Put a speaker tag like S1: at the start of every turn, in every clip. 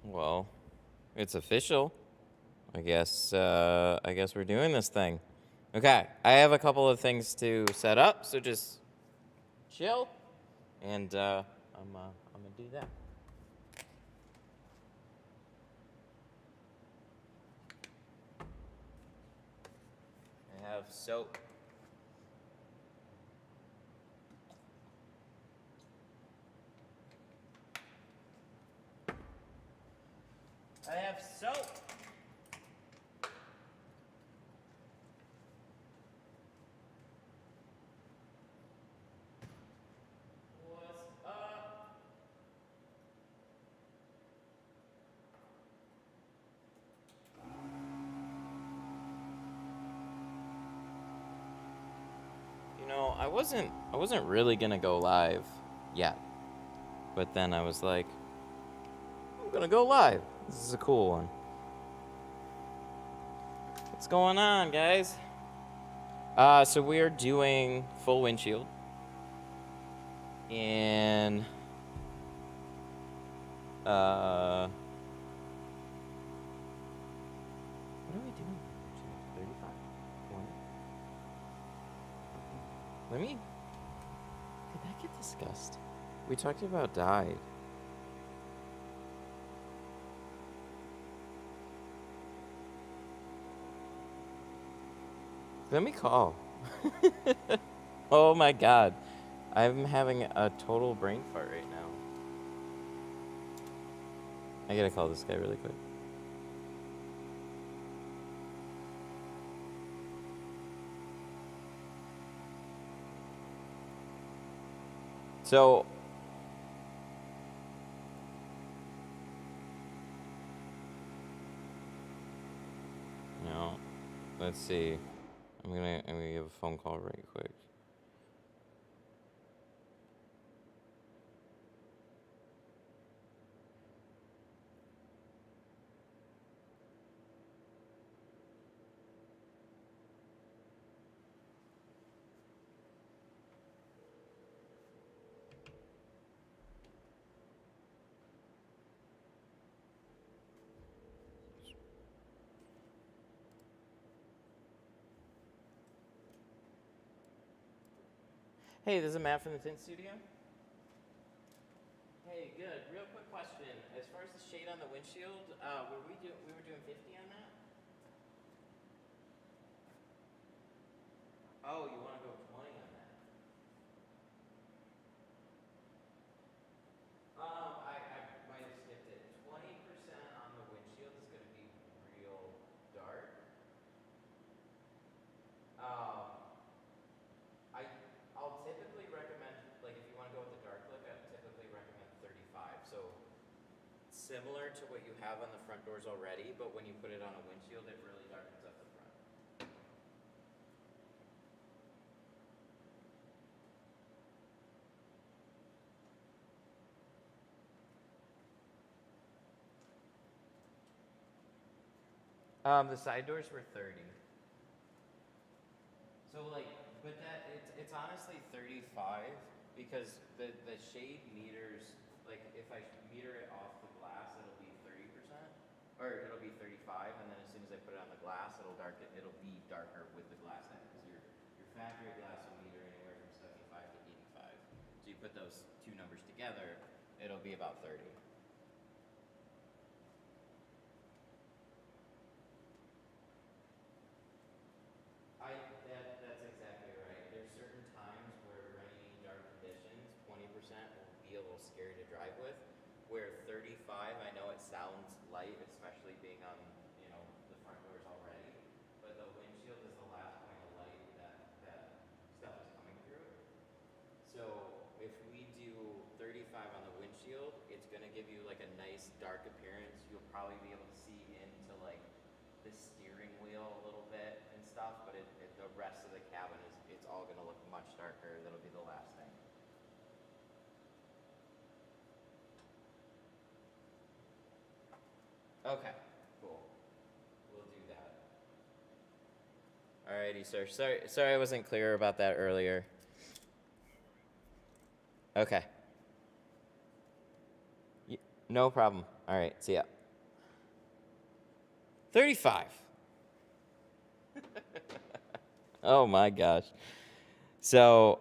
S1: Well, it's official. I guess we're doing this thing. Okay, I have a couple of things to set up, so just chill, and I'm gonna do that. I have soap. I have soap. What's up? You know, I wasn't really gonna go live yet, but then I was like, I'm gonna go live. This is a cool one. What's going on, guys? So we are doing full windshield in what are we doing? 35? 20? Let me. Did that get discussed? We talked about dyed. Let me call. Oh my god. I'm having a total brain fart right now. I gotta call this guy really quick. So, no, let's see. I'm gonna give a phone call right quick. Hey, this is Matt from the Tint Studio. Hey, good. Real quick question. As far as the shade on the windshield, we were doing 50 on that? Oh, you want to go 20 on that? I might have skipped it. 20% on the windshield is going to be real dark. Um, I'll typically recommend, like, if you want to go with the dark look, I typically recommend 35. So similar to what you have on the front doors already, but when you put it on a windshield, it really darkens up the front. The side doors were 30. So like, but it's honestly 35 because the shade meters, like if I meter it off the glass, it'll be 30%, or it'll be 35, and then as soon as I put it on the glass, it'll be darker with the glass in it, because your factory glass will meter anywhere from 75 to 85. So you put those two numbers together, it'll be about 30. That's exactly right. There's certain times where rainy, dark conditions, 20% will be a little scary to drive with. Where 35, I know it sounds light, especially being on, the front doors already, but the windshield is the last point of light that stuff is coming through. So if we do 35 on the windshield, it's gonna give you like a nice dark appearance. You'll probably be able to see into like the steering wheel a little bit and stuff, but the rest of the cabin it's all gonna look much darker. That'll be the last thing. Okay, cool. We'll do that. Alrighty, sir. Sorry I wasn't clear about that earlier. Okay. No problem. All right, see ya. $35. Oh my gosh. So,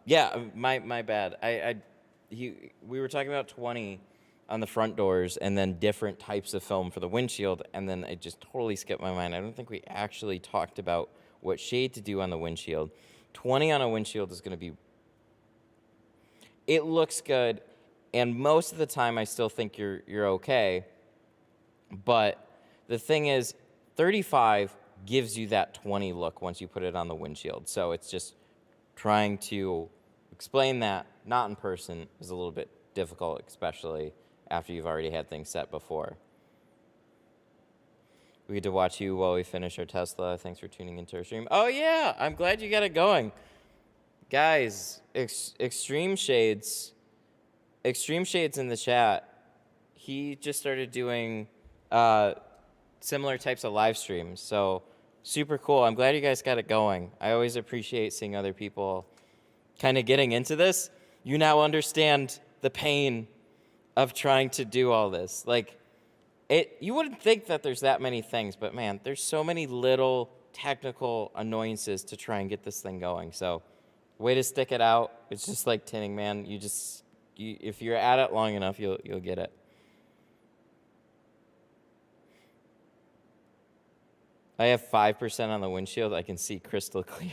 S1: yeah, my bad. We were talking about 20 on the front doors and then different types of film for the windshield, and then it just totally skipped my mind. I don't think we actually talked about what shade to do on the windshield. 20 on a windshield is going to be, it looks good, and most of the time I still think you're okay, but the thing is, 35 gives you that 20 look once you put it on the windshield. So it's just trying to explain that, not in person, is a little bit difficult, especially after you've already had things set before. We get to watch you while we finish our Tesla. Thanks for tuning into our stream. Oh, yeah, I'm glad you got it going. Guys, Extreme Shades in the chat, he just started doing similar types of live streams. So super cool. I'm glad you guys got it going. I always appreciate seeing other people kind of getting into this. You now understand the pain of trying to do all this. Like, you wouldn't think that there's that many things, but man, there's so many little technical annoyances to try and get this thing going. So way to stick it out. It's just like tinting, man. If you're at it long enough, you'll get it. I have 5% on the windshield. I can see crystal clear.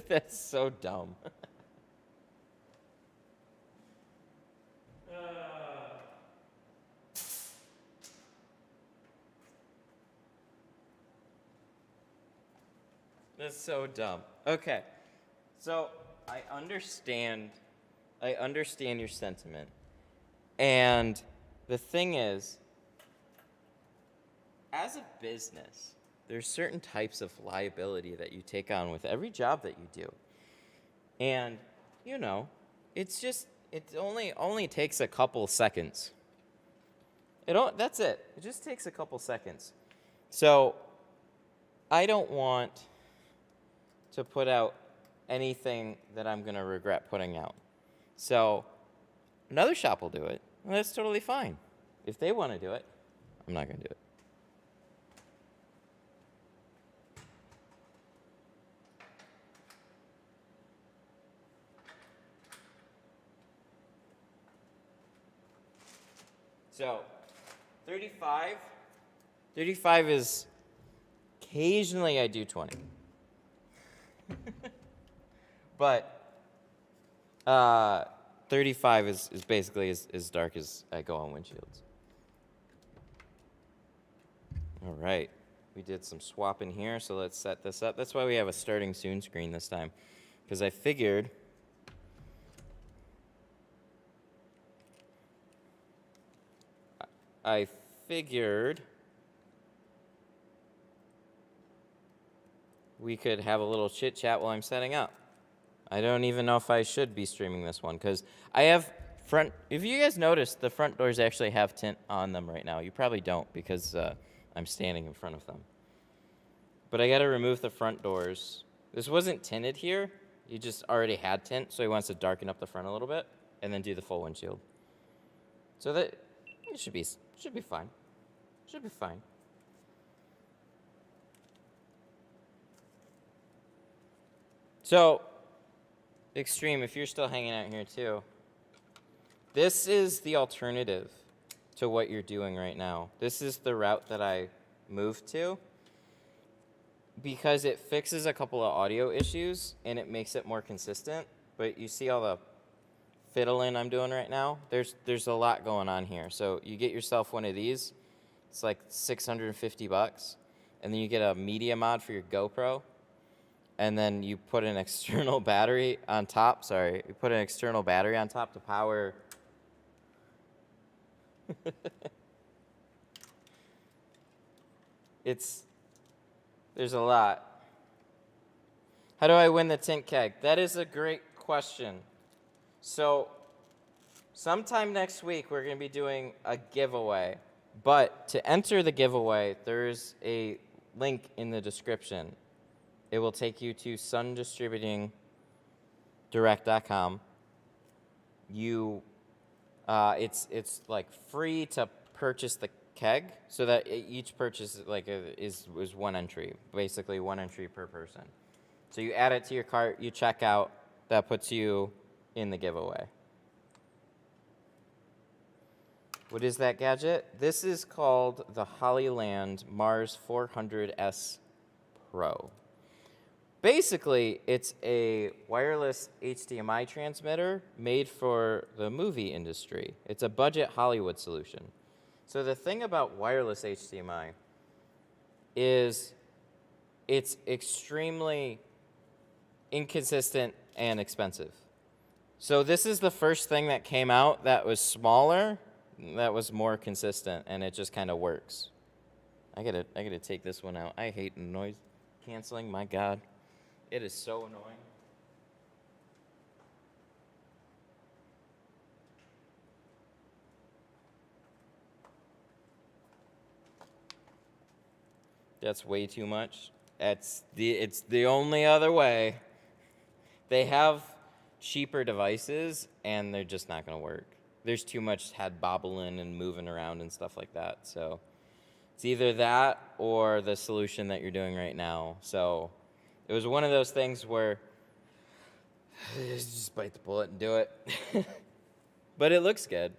S1: That's so dumb. That's so dumb. Okay. So I understand your sentiment. And the thing is, as a business, there's certain types of liability that you take on with every job that you do. And, it only takes a couple seconds. That's it. It just takes a couple seconds. So I don't want to put out anything that I'm going to regret putting out. So another shop will do it. And that's totally fine. If they want to do it, I'm not going to do it. So 35 is, occasionally I do 20. But 35 is basically as dark as I go on windshields. All right. We did some swapping here, so let's set this up. That's why we have a starting soon screen this time, because I figured we could have a little chit chat while I'm setting up. I don't even know if I should be streaming this one, because I have if you guys notice, the front doors actually have tint on them right now. You probably don't, because I'm standing in front of them. But I got to remove the front doors. This wasn't tinted here. You just already had tint, so he wants to darken up the front a little bit and then do the full windshield. So that it should be fine. Should be fine. So, Extreme, if you're still hanging out here too, this is the alternative to what you're doing right now. This is the route that I moved to because it fixes a couple of audio issues and it makes it more consistent. But you see all the fiddling I'm doing right now? There's a lot going on here. So you get yourself one of these. It's like $650, and then you get a media mod for your GoPro, and then you put an external battery on top. You put an external battery on top to power. There's a lot. How do I win the tint keg? That is a great question. So sometime next week, we're going to be doing a giveaway. But to enter the giveaway, there's a link in the description. It will take you to sundistributingdirect.com. It's like free to purchase the keg, so that each purchase is one entry, basically one entry per person. So you add it to your cart, you check out, that puts you in the giveaway. What is that gadget? This is called the Hollyland Mars 400S Pro. Basically, it's a wireless HDMI transmitter made for the movie industry. It's a budget Hollywood solution. So the thing about wireless HDMI is it's extremely inconsistent and expensive. So this is the first thing that came out that was smaller, that was more consistent, and it just kind of works. I gotta take this one out. I hate noise canceling. My God, it is so annoying. That's way too much. It's the only other way. They have cheaper devices, and they're just not going to work. There's too much head bobbling and moving around and stuff like that. So it's either that or the solution that you're doing right now. So it was one of those things where just bite the bullet and do it. But it looks good.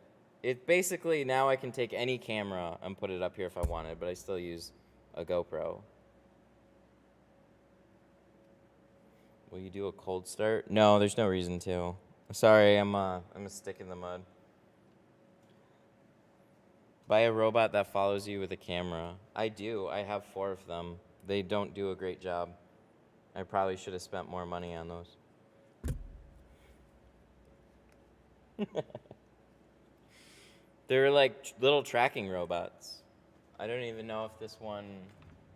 S1: It basically, now I can take any camera and put it up here if I wanted, but I still use a GoPro. Will you do a cold start? No, there's no reason to. Sorry, I'm a stick in the mud. Buy a robot that follows you with a camera. I do. I have 4 of them. They don't do a great job. I probably should have spent more money on those. They're like little tracking robots. I don't even know if this one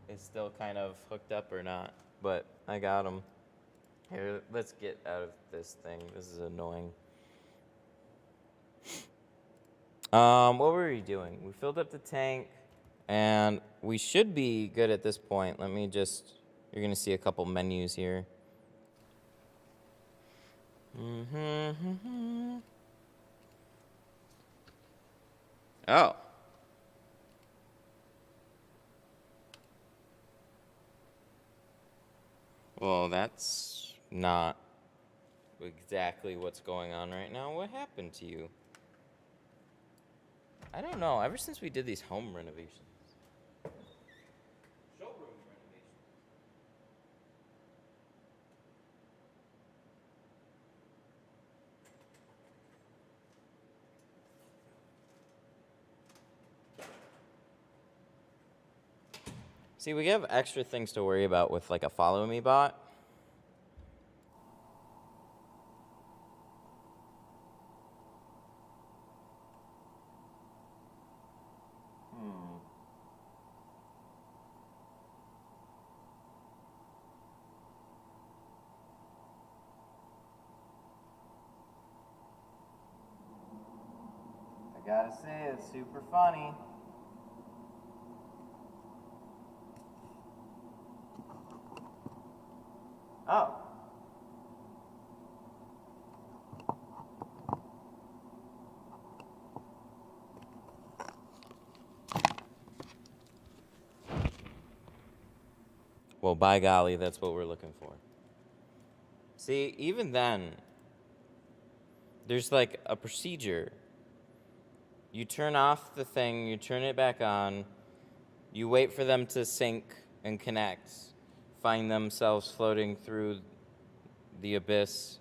S1: is still kind of hooked up or not, but I got them. Here, let's get out of this thing. This is annoying. What were we doing? We filled up the tank, and we should be good at this point. Let me just, you're going to see a couple menus here. Oh. Well, that's not exactly what's going on right now. What happened to you? I don't know. Ever since we did these home renovations. Showroom renovations. See, we have extra things to worry about with like a follow me bot. I gotta say, it's super funny. Oh. Well, by golly, that's what we're looking for. See, even then, there's like a procedure. You turn off the thing, you turn it back on, you wait for them to sync and connect, find themselves floating through the abyss.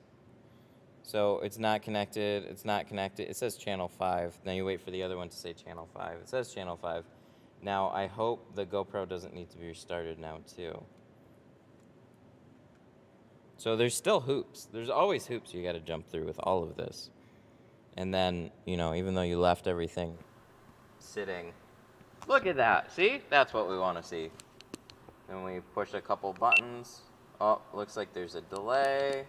S1: So it's not connected, it's not connected. It says channel 5. Then you wait for the other one to say channel 5. It says channel 5. Now, I hope the GoPro doesn't need to be restarted now, too. So there's still hoops. There's always hoops you got to jump through with all of this. And then, you know, even though you left everything sitting, look at that. See? That's what we want to see. Then we push a couple buttons. Oh, looks like there's a delay.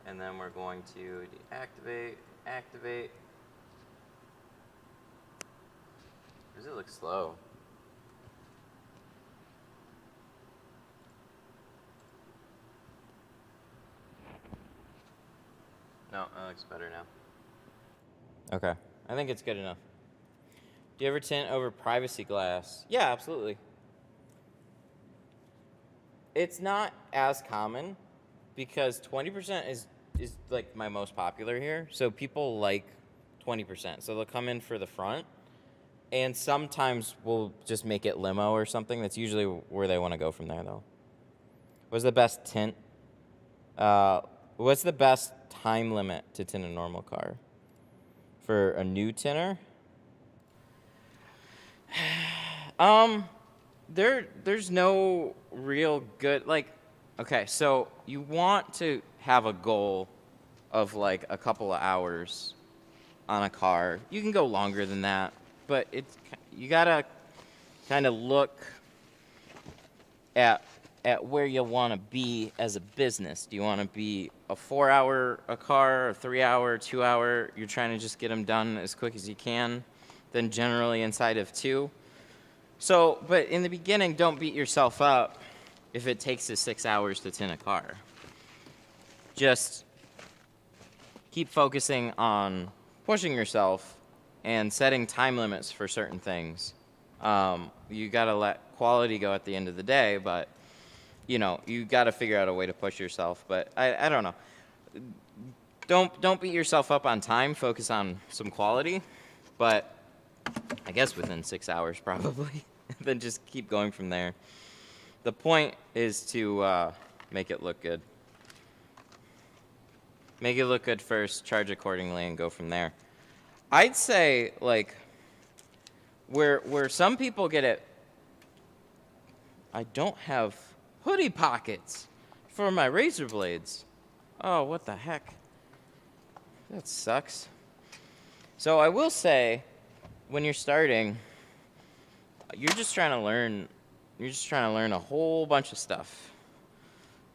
S1: And then we're going to deactivate, activate. Does it look slow? No, that looks better now. Okay. I think it's good enough. Do you ever tint over privacy glass? Yeah, absolutely. It's not as common because 20% is like my most popular here. So people like 20%. So they'll come in for the front, and sometimes we'll just make it limo or something. That's usually where they want to go from there, though. What's the best tint? What's the best time limit to tint a normal car? For a new tinter? There's no real good, like, okay, so you want to have a goal of like a couple of hours on a car. You can go longer than that, but you gotta kind of look at where you want to be as a business. Do you want to be a 4-hour a car, a 3-hour, 2-hour? You're trying to just get them done as quick as you can, then generally inside of 2. So, but in the beginning, don't beat yourself up if it takes us 6 hours to tint a car. Just keep focusing on pushing yourself and setting time limits for certain things. You gotta let quality go at the end of the day, but you know, you gotta figure out a way to push yourself. But I don't know. Don't beat yourself up on time. Focus on some quality, but I guess within 6 hours probably. Then just keep going from there. The point is to make it look good. Make it look good first, charge accordingly, and go from there. I'd say, like, where some people get it, I don't have hoodie pockets for my razor blades. Oh, what the heck? That sucks. So I will say, when you're starting, you're just trying to learn a whole bunch of stuff.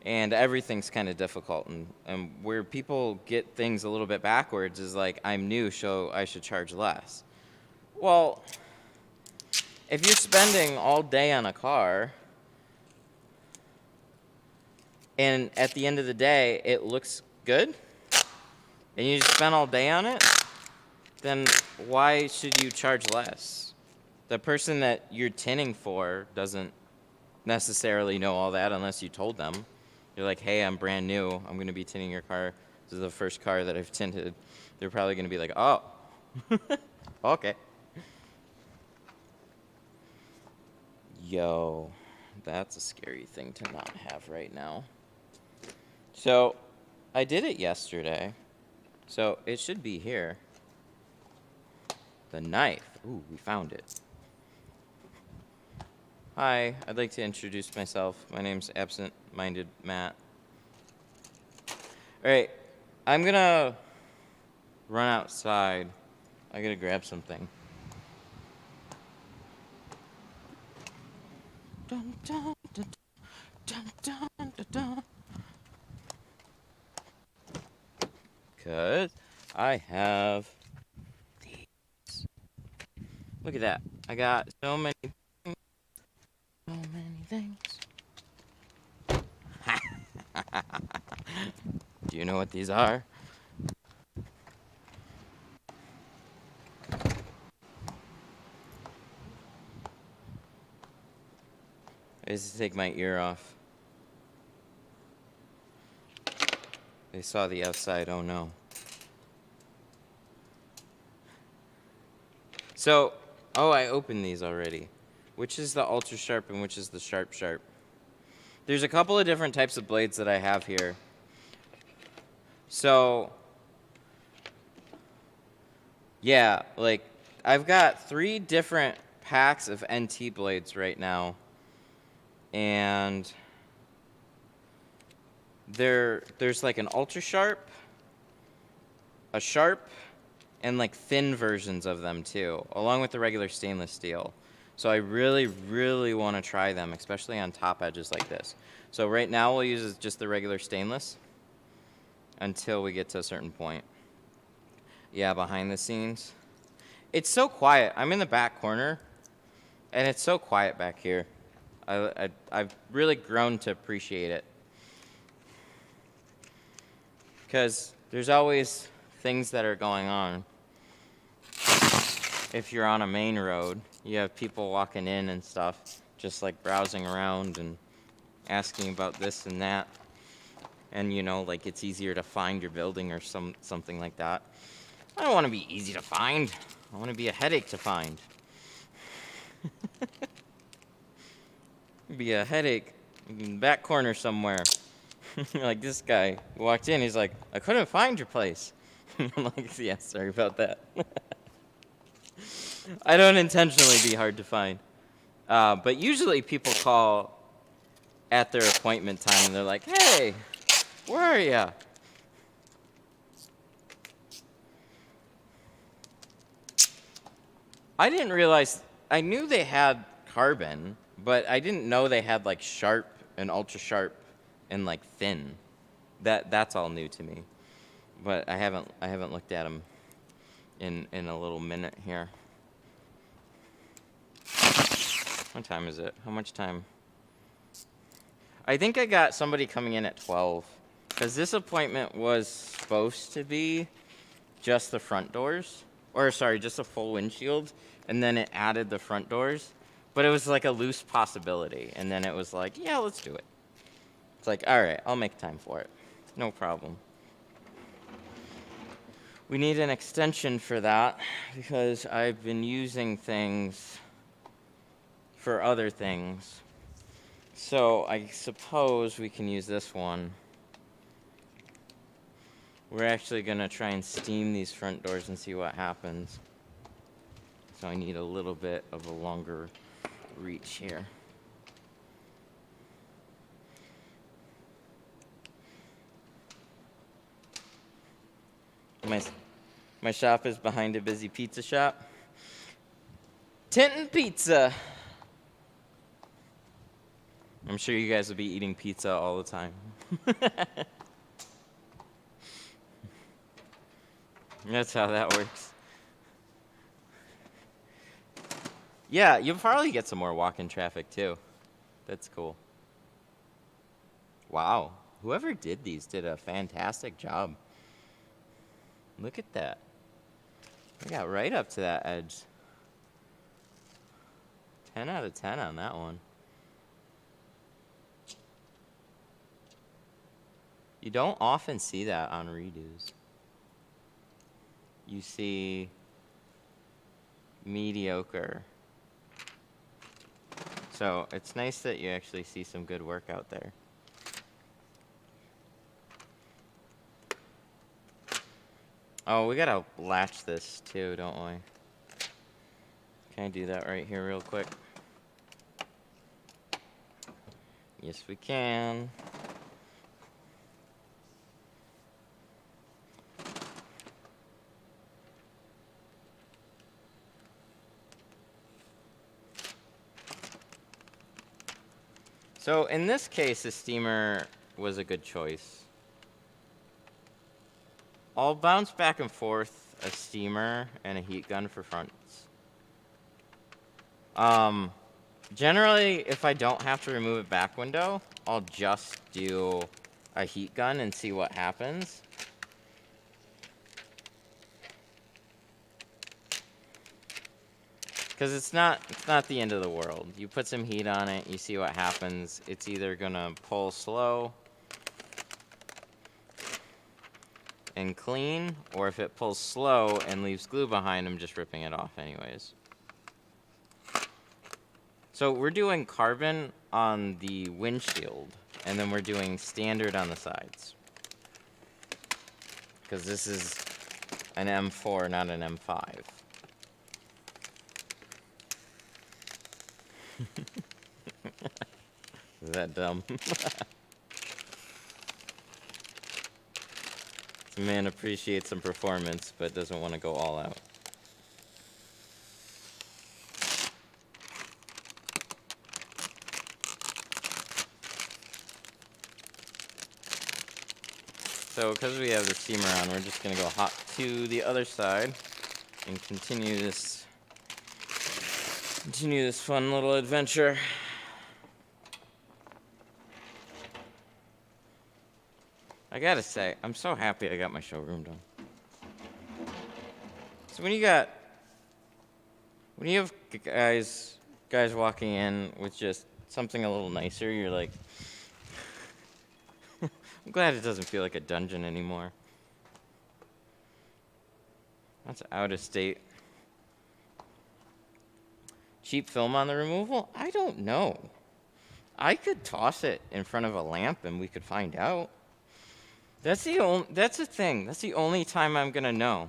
S1: And everything's kind of difficult. And where people get things a little bit backwards is like, I'm new, so I should charge less. Well, if you're spending all day on a car, and at the end of the day, it looks good, and you just spent all day on it, then why should you charge less? The person that you're tinting for doesn't necessarily know all that unless you told them. You're like, hey, I'm brand new. I'm going to be tinting your car. This is the first car that I've tinted. They're probably going to be like, oh, okay. Yo, that's a scary thing to not have right now. So I did it yesterday. So it should be here. The knife. Ooh, we found it. Hi, I'd like to introduce myself. My name's Absent-Minded Matt. All right, I'm gonna run outside. I gotta grab something. Dun, dun, dun, dun, dun, dun, dun. 'Cause I have these. Look at that. I got so many things. So many things. Do you know what these are? I just take my ear off. They saw the outside, oh no. So, oh, I opened these already. Which is the ultra sharp and which is the sharp sharp? There's a couple of different types of blades that I have here. So, yeah, like, I've got 3 different packs of NT blades right now. And there's like an ultra sharp, a sharp, and like thin versions of them too, along with the regular stainless steel. So I really, really want to try them, especially on top edges like this. So right now we'll use just the regular stainless until we get to a certain point. Yeah, behind the scenes. It's so quiet. I'm in the back corner, and it's so quiet back here. I've really grown to appreciate it. Because there's always things that are going on. if you're on a main road, you have people walking in and stuff, just like browsing around and asking about this and that. And you know, like it's easier to find your building or something like that. I don't want to be easy to find. I want to be a headache to find. Be a headache in the back corner somewhere. Like this guy walked in, he's like, I couldn't find your place. I'm like, yeah, sorry about that. I don't intentionally be hard to find. But usually people call at their appointment time and they're like, hey, where are ya? I didn't realize, I knew they had carbon, but I didn't know they had like sharp and ultra sharp and like thin. That's all new to me. But I haven't looked at them in a little minute here. What time is it? How much time? I think I got somebody coming in at 12. Because this appointment was supposed to be just the front doors. Or sorry, just a full windshield. And then it added the front doors. But it was like a loose possibility. And then it was like, yeah, let's do it. It's like, all right, I'll make time for it. No problem. We need an extension for that because I've been using things for other things. So I suppose we can use this one. We're actually going to try and steam these front doors and see what happens. So I need a little bit of a longer reach here. My shop is behind a busy pizza shop. Tint and pizza. I'm sure you guys will be eating pizza all the time. That's how that works. Yeah, you'll probably get some more walk-in traffic too. That's cool. Wow, whoever did these did a fantastic job. Look at that. I got right up to that edge. 10 out of 10 on that one. You don't often see that on redos. You see mediocre. So it's nice that you actually see some good work out there. Oh, we gotta latch this too, don't we? Can I do that right here real quick? Yes, we can. So in this case, the steamer was a good choice. I'll bounce back and forth a steamer and a heat gun for fronts. Generally, if I don't have to remove a back window, I'll just do a heat gun and see what happens. Because it's not the end of the world. You put some heat on it, you see what happens. It's either gonna pull slow and clean, or if it pulls slow and leaves glue behind, I'm just ripping it off anyways. So we're doing carbon on the windshield, and then we're doing standard on the sides. Because this is an M4, not an M5. Is that dumb? The man appreciates some performance, but doesn't want to go all out. So, because we have the steamer on, we're just going to go hot to the other side and continue this fun little adventure. I gotta say, I'm so happy I got my showroom done. So when you got When you have guys walking in with just something a little nicer, you're like, I'm glad it doesn't feel like a dungeon anymore. That's out of state. Cheap film on the removal? I don't know. I could toss it in front of a lamp and we could find out. That's the thing. That's the only time I'm gonna know.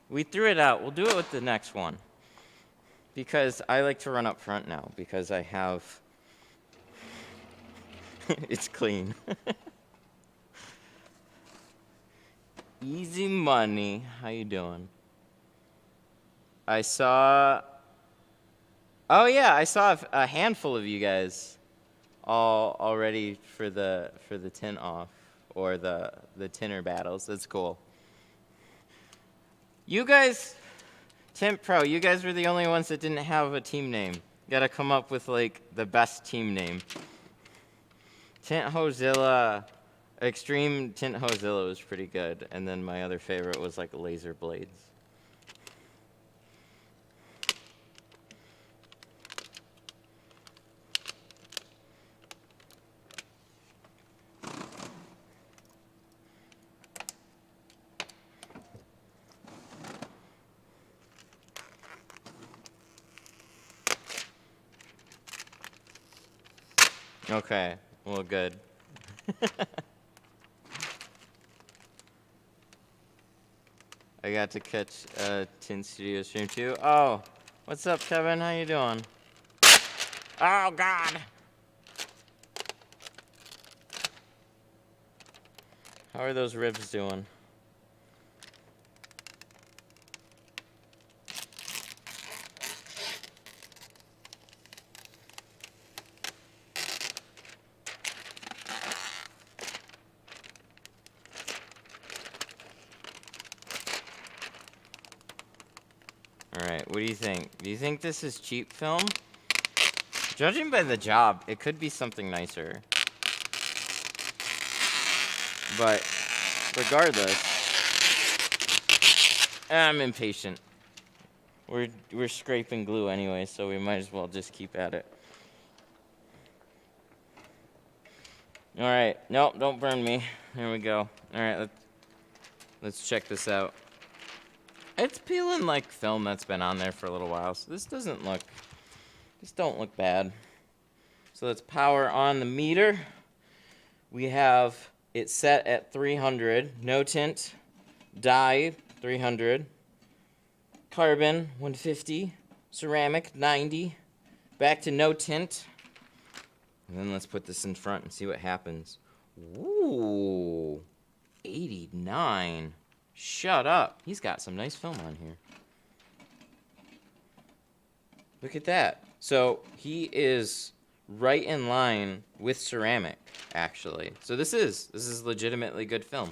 S1: We threw it out. We'll do it with the next one. Because I like to run up front now because I have it's clean. Easy money. How you doing? I saw a handful of you guys all already for the tint off or the tinter battles. That's cool. You guys, Tint Pro, you guys were the only ones that didn't have a team name. You gotta come up with like the best team name. Tint Hozilla, Extreme Tint Hozilla was pretty good, and then my other favorite was like Laser Blades. Okay, well, good. I got to catch Tint Studio stream too. Oh, what's up, Kevin? How you doing? Oh, God. How are those ribs doing? Alright, what do you think? Do you think this is cheap film? Judging by the job, it could be something nicer. But, regardless, I'm impatient. We're scraping glue anyway, so we might as well just keep at it. Alright, nope, don't burn me. There we go. Alright, let's check this out. It's peeling like film that's been on there for a little while, so this don't look bad. So let's power on the meter. We have it set at 300, no tint, dye 300, carbon 150, ceramic 90, back to no tint. And then let's put this in front and see what happens. Ooh, 89. Shut up. He's got some nice film on here. Look at that. So he is right in line with ceramic, actually. So this is legitimately good film.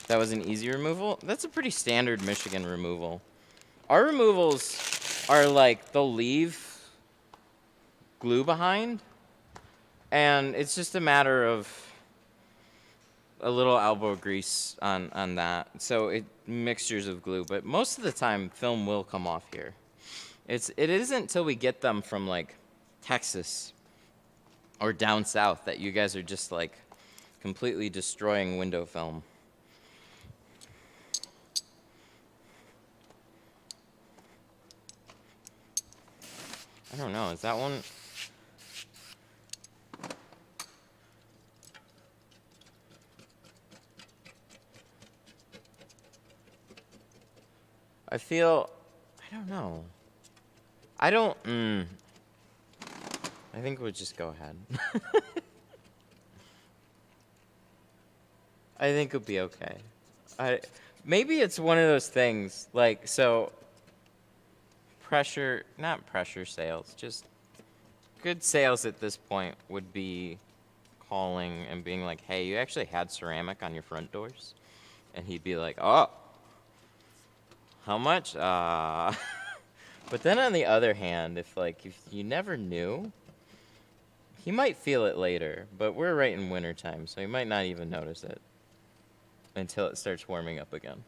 S1: That was an easy removal. That's a pretty standard Michigan removal. Our removals are like they'll leave glue behind. And it's just a matter of a little elbow grease on that. So mixtures of glue, but most of the time film will come off here. It isn't until we get them from like Texas or down south that you guys are just like completely destroying window film. I don't know, is that one? I don't know. I think we'll just go ahead. I think it'll be okay. Maybe it's one of those things, like, so, not pressure sales, just good sales at this point would be calling and being like, hey, you actually had ceramic on your front doors? And he'd be like, oh. How much? But then on the other hand, if you never knew, He might feel it later, but we're right in winter time, so he might not even notice it until it starts warming up again.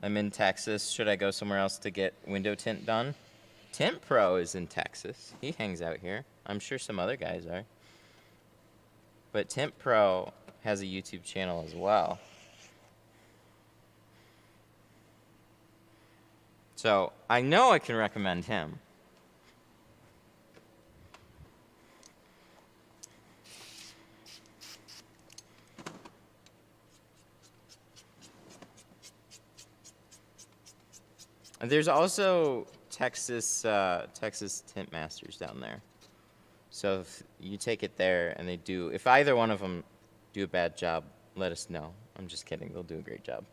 S1: I'm in Texas. Should I go somewhere else to get window tint done? Tint Pro is in Texas. He hangs out here. I'm sure some other guys are. But Tint Pro has a YouTube channel as well. So I know I can recommend him. And there's also Texas Tint Masters down there. So if you take it there and they do, if either one of them do a bad job, let us know. I'm just kidding. They'll do a great job.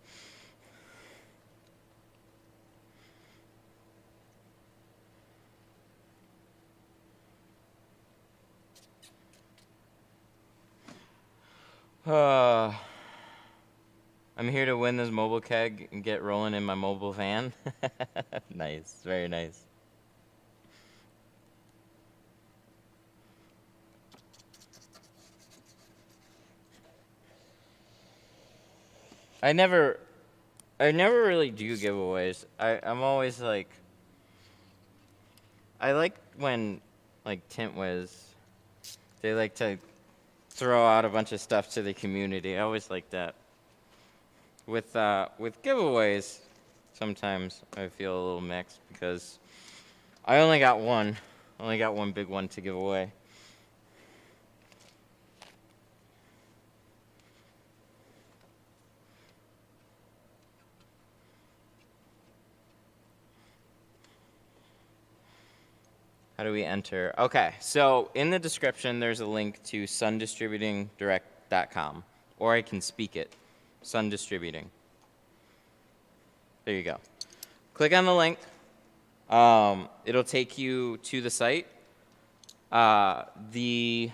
S1: I'm here to win this mobile keg and get rolling in my mobile van. Nice, very nice. I never really do giveaways. I'm always like, I like when like Tintwiz, they like to throw out a bunch of stuff to the community. I always like that. With giveaways, sometimes I feel a little mixed because I only got one big one to give away. How do we enter? Okay, so in the description, there's a link to sundistributingdirect.com, or I can speak it, Sun Distributing. There you go. Click on the link. It'll take you to the site. The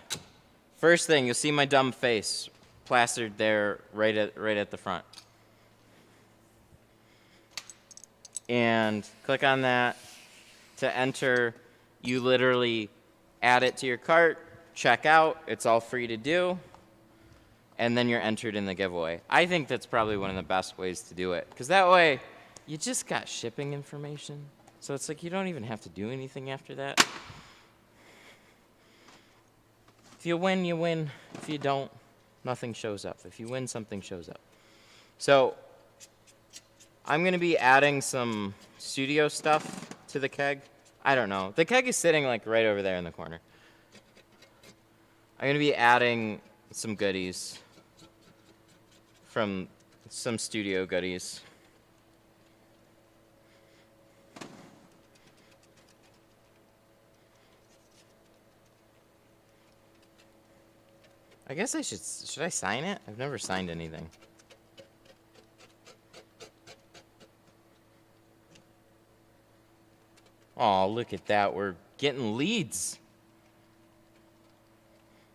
S1: first thing, you'll see my dumb face plastered there right at the front. And click on that to enter. You literally add it to your cart, check out, it's all free to do, and then you're entered in the giveaway. I think that's probably one of the best ways to do it, because that way, you just got shipping information, so it's like you don't even have to do anything after that. If you win, you win. If you don't, nothing shows up. If you win, something shows up. So, I'm going to be adding some studio stuff to the keg. I don't know. The keg is sitting like right over there in the corner. I'm going to be adding some goodies from some studio goodies. I guess should I sign it? I've never signed anything. Oh, look at that. We're getting leads.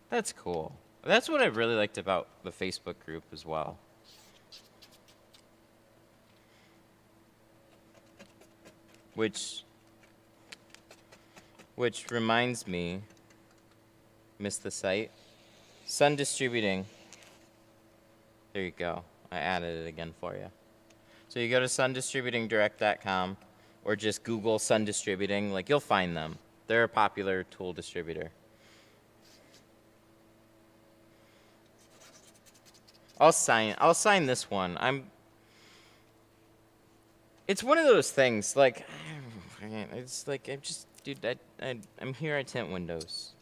S1: That's cool. That's what I really liked about the Facebook group as well. Which reminds me, missed the site. Sun Distributing. There you go. I added it again for you. So you go to sundistributingdirect.com. Or just Google Sun Distributing, like you'll find them. They're a popular tool distributor. I'll sign this one. It's one of those things, like, it's like, I'm here at Tint Windows.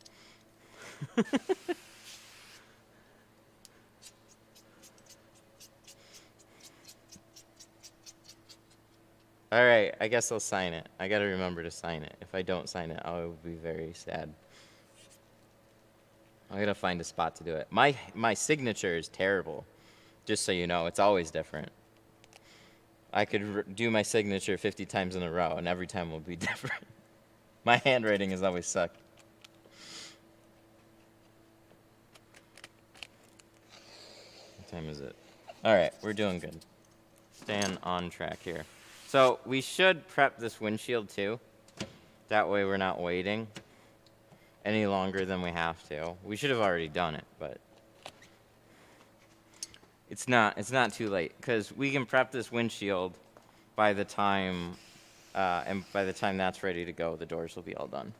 S1: All right, I guess I'll sign it. I got to remember to sign it. If I don't sign it, I will be very sad. I got to find a spot to do it. My signature is terrible, just so you know. It's always different. I could do my signature 50 times in a row, and every time will be different. My handwriting has always sucked. What time is it? All right, we're doing good. Staying on track here. So we should prep this windshield too. That way we're not waiting any longer than we have to. We should have already done it, but it's not too late because we can prep this windshield by the time and by the time that's ready to go, the doors will be all done.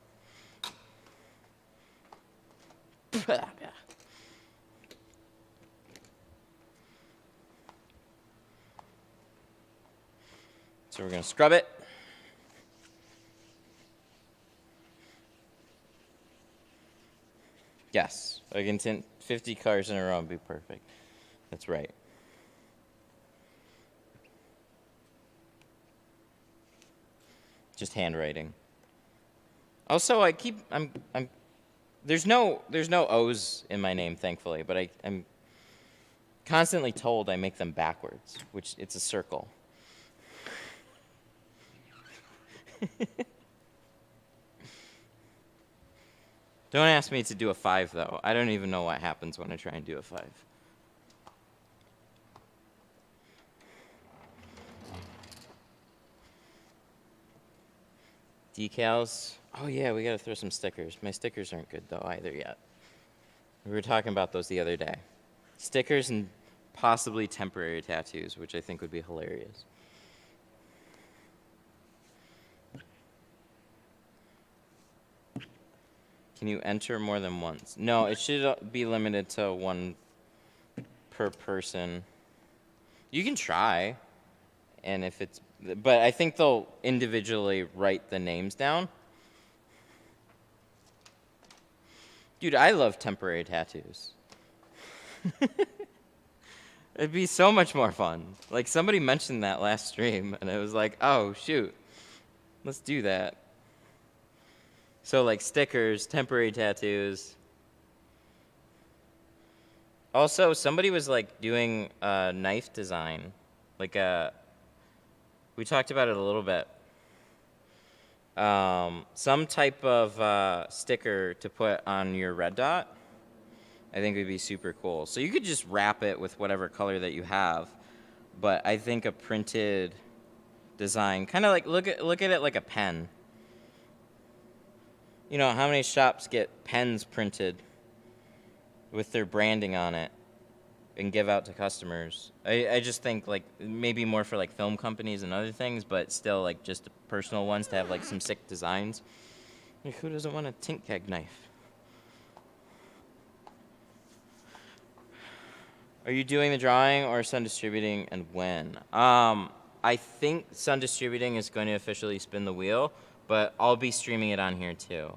S1: So we're going to scrub it. Yes, I can tint 50 cars in a row and be perfect. That's right. Just handwriting. Also, there's no O's in my name, thankfully, but I'm constantly told I make them backwards, which it's a circle. Don't ask me to do a 5, though. I don't even know what happens when I try and do a 5. Decals. Oh, yeah, we got to throw some stickers. My stickers aren't good, though, either yet. We were talking about those the other day. Stickers and possibly temporary tattoos, which I think would be hilarious. Can you enter more than once? No, it should be limited to 1 per person. You can try, and if it's, but I think they'll individually write the names down. Dude, I love temporary tattoos. It'd be so much more fun. Like, somebody mentioned that last stream, and it was like, oh, shoot, let's do that. So, like, stickers, temporary tattoos. Also, somebody was, like, doing a knife design. Like, we talked about it a little bit. Some type of sticker to put on your red dot, I think would be super cool. So you could just wrap it with whatever color that you have. But I think a printed design, kind of like, look at it like a pen. You know, how many shops get pens printed with their branding on it and give out to customers? I just think, like, maybe more for, like, film companies and other things, but still, like, just personal ones to have, like, some sick designs. Like, who doesn't want a tint keg knife? Are you doing the drawing or sun distributing, and when? I think sun distributing is going to officially spin the wheel, but I'll be streaming it on here too.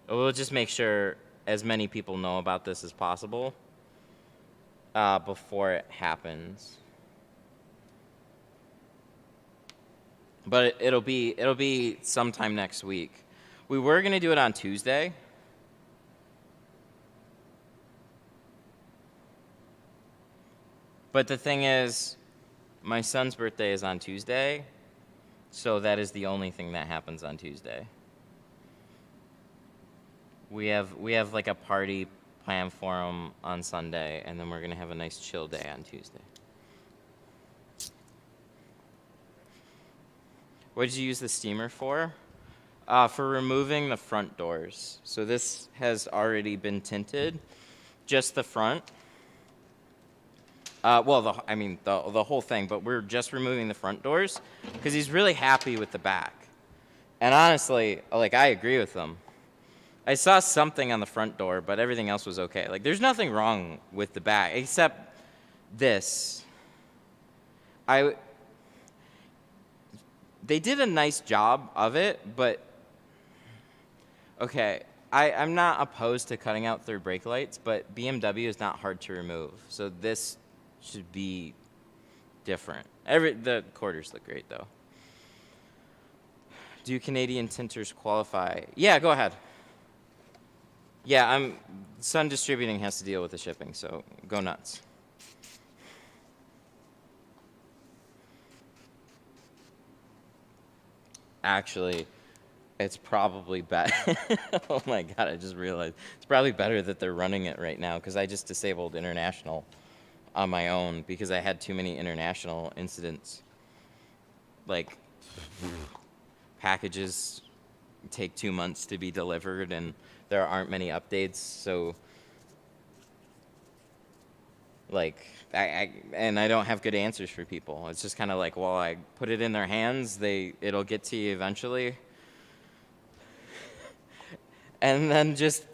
S1: We'll just make sure as many people know about this as possible before it happens. But it'll be sometime next week. We were gonna do it on Tuesday. But the thing is, my son's birthday is on Tuesday. So that is the only thing that happens on Tuesday. We have like a party planned for him on Sunday, and then we're gonna have a nice chill day on Tuesday. What did you use the steamer for? For removing the front doors. So this has already been tinted, just the front. Well, the whole thing, but we're just removing the front doors because he's really happy with the back. And honestly, like, I agree with him. I saw something on the front door, but everything else was okay. Like, there's nothing wrong with the back except this. They did a nice job of it, but okay, I'm not opposed to cutting out third brake lights, but BMW is not hard to remove. So this should be different. The quarters look great, though. Do Canadian tinters qualify? Yeah, go ahead. Yeah, Sun Distributing has to deal with the shipping, so go nuts. Actually, it's probably better. Oh my God, I just realized. It's probably better that they're running it right now because I just disabled international on my own because I had too many international incidents. Like, packages take 2 months to be delivered and there aren't many updates, so like I don't have good answers for people. It's just kind of like, well, I put it in their hands, it'll get to you eventually. And then just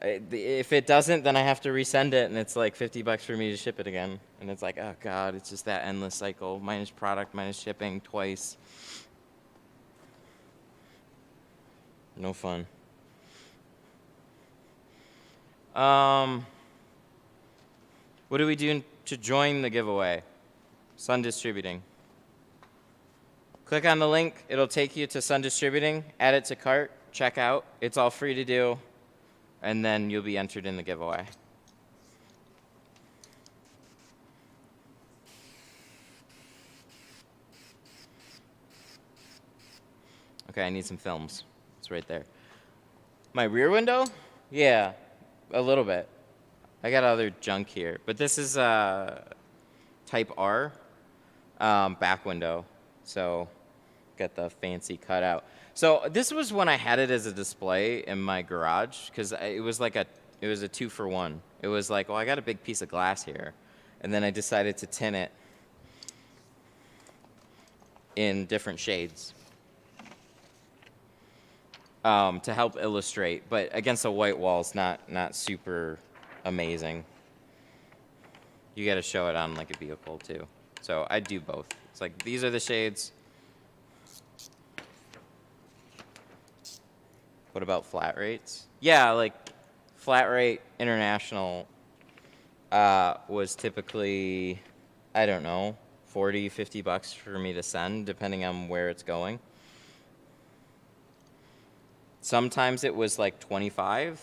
S1: if it doesn't, then I have to resend it, and it's like $50 for me to ship it again. And it's like, oh God, it's just that endless cycle, minus product, minus shipping twice. No fun. What do we do to join the giveaway? Sun Distributing. Click on the link. It'll take you to Sun Distributing. Add it to cart. Check out. It's all free to do. And then you'll be entered in the giveaway. Okay, I need some films. It's right there. My rear window? Yeah, a little bit. I got other junk here, but this is type R back window. So got the fancy cutout. So this was when I had it as a display in my garage because it was like a 2-for-1. It was like, well, I got a big piece of glass here, and then I decided to tint it in different shades to help illustrate. But against a white wall, it's not super amazing. You got to show it on like a vehicle too. So I do both. It's like these are the shades. What about flat rates? Yeah, like flat rate international was typically, I don't know, $40, $50 for me to send, depending on where it's going. Sometimes it was like 25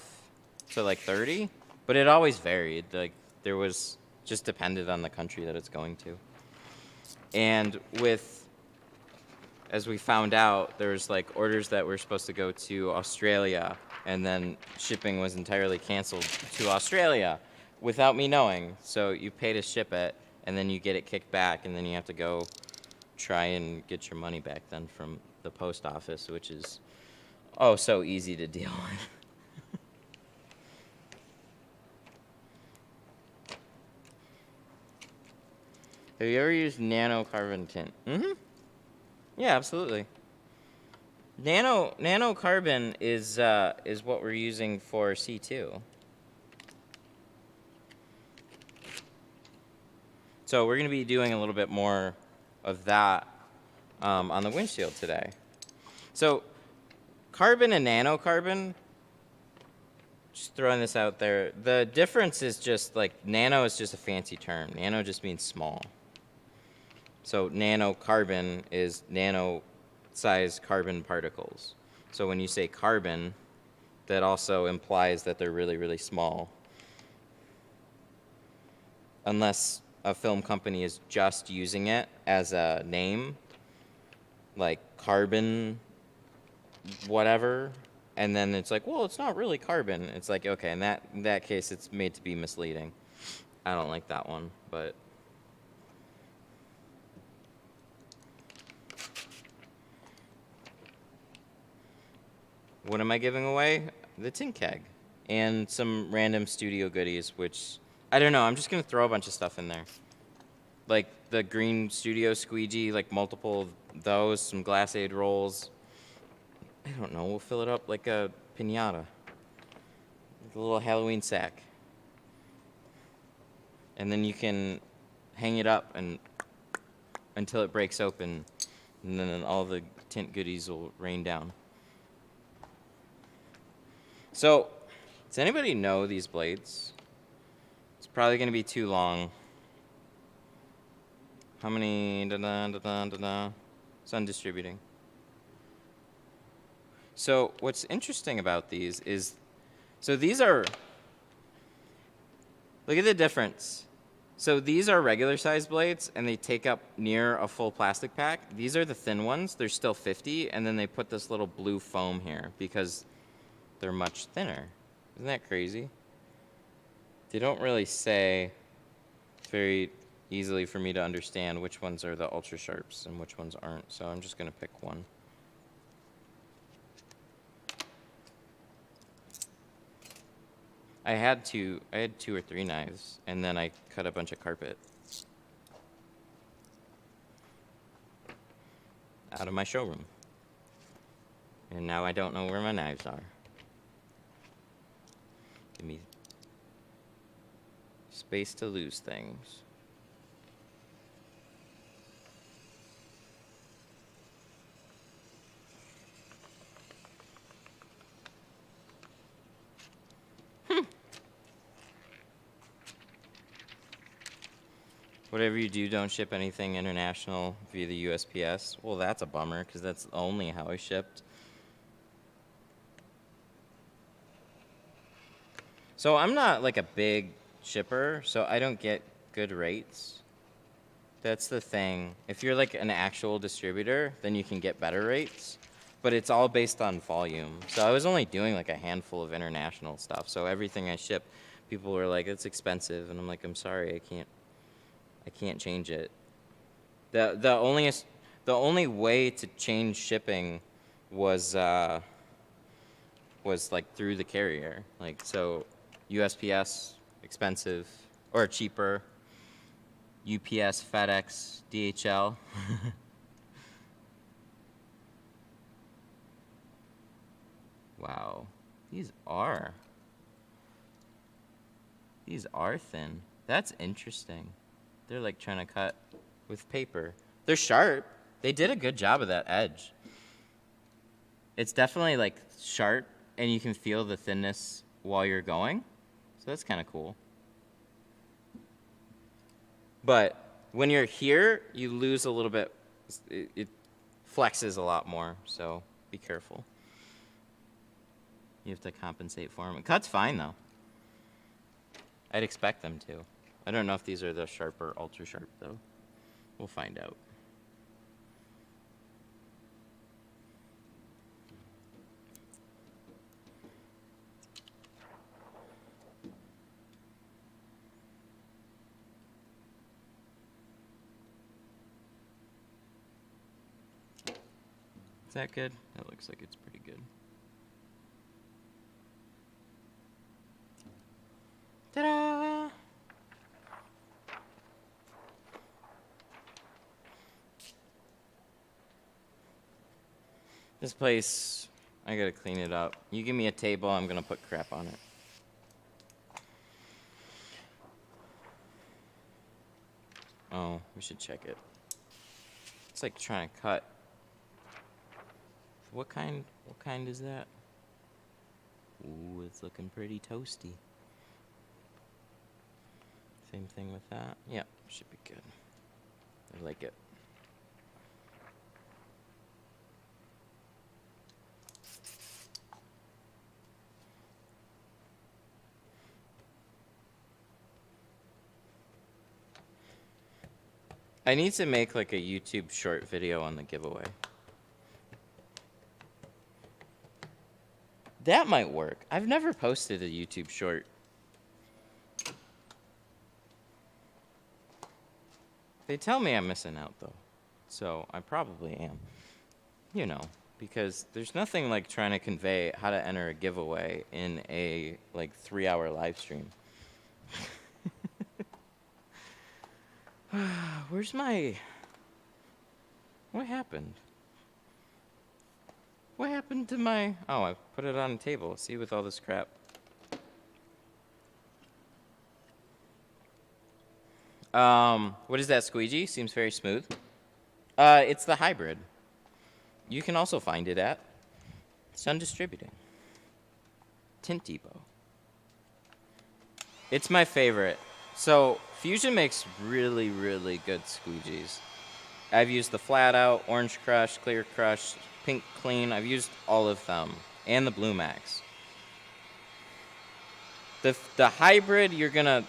S1: to like 30, but it always varied. Like there was, just depended on the country that it's going to. And with, as we found out, there's like orders that were supposed to go to Australia, and then shipping was entirely canceled to Australia without me knowing. So you pay to ship it, and then you get it kicked back, and then you have to go try and get your money back then from the post office, which is, oh, so easy to deal with. Have you ever used nano carbon tint? Mm-hmm. Yeah, absolutely. Nano carbon is what we're using for C2. So we're going to be doing a little bit more of that on the windshield today. So carbon and nanocarbon, just throwing this out there, the difference is just like nano is just a fancy term. Nano just means small. So nanocarbon is nano-sized carbon particles. So when you say carbon, that also implies that they're really, really small. Unless a film company is just using it as a name, like carbon whatever, and then it's like, well, it's not really carbon. It's like, okay, in that case, it's made to be misleading. I don't like that one, but what am I giving away? The tin keg and some random studio goodies, which I don't know. I'm just gonna throw a bunch of stuff in there, like the green studio squeegee, like multiple of those, some glass aid rolls. I don't know. We'll fill it up like a piñata, like a little Halloween sack, and then you can hang it up and until it breaks open, and then all the tint goodies will rain down. So, does anybody know these blades? It's probably going to be too long. How many? Sun Distributing. So, what's interesting about these is, so these are, look at the difference. So these are regular size blades, and they take up near a full plastic pack. These are the thin ones. They're still 50, and then they put this little blue foam here because they're much thinner. Isn't that crazy? They don't really say very easily for me to understand which ones are the ultra sharps and which ones aren't. So I'm just gonna pick one. I had two or three knives, and then I cut a bunch of carpet out of my showroom. And now I don't know where my knives are. Give me space to lose things. Whatever you do, don't ship anything international via the USPS. Well, that's a bummer, because that's only how I shipped. So I'm not like a big shipper, so I don't get good rates. That's the thing. If you're like an actual distributor, then you can get better rates. But it's all based on volume. So I was only doing like a handful of international stuff. So everything I ship, people were like, it's expensive. And I'm like, I'm sorry, I can't change it. The only way to change shipping was like through the carrier. Like, so USPS, expensive or cheaper. UPS, FedEx, DHL. Wow, these are thin. That's interesting. They're like trying to cut with paper. They're sharp. They did a good job of that edge. It's definitely like sharp, and you can feel the thinness while you're going. So that's kind of cool. But when you're here, you lose a little bit. It flexes a lot more, so be careful. You have to compensate for them. It cuts fine, though. I'd expect them to. I don't know if these are the sharp or ultra sharp, though. We'll find out. Is that good? That looks like it's pretty good. Ta-da! This place, I gotta clean it up. You give me a table, I'm gonna put crap on it. Oh, we should check it. It's like trying to cut. What kind is that? Ooh, it's looking pretty toasty. Same thing with that. Yep, should be good. I like it. I need to make like a YouTube short video on the giveaway. That might work. I've never posted a YouTube short. They tell me I'm missing out, though. So I probably am. You know, because there's nothing like trying to convey how to enter a giveaway in a, like, 3-hour live stream. Where's my... What happened? What happened to my... Oh, I put it on a table. See, with all this crap. What is that, Squeegee? Seems very smooth. It's the hybrid. You can also find it at Sun Distributing. Tint Depot. It's my favorite. So, Fusion makes really, really good squeegees. I've used the Flat Out, Orange Crush, Clear Crush, Pink Clean. I've used all of them. And the Blue Max. The hybrid, you're gonna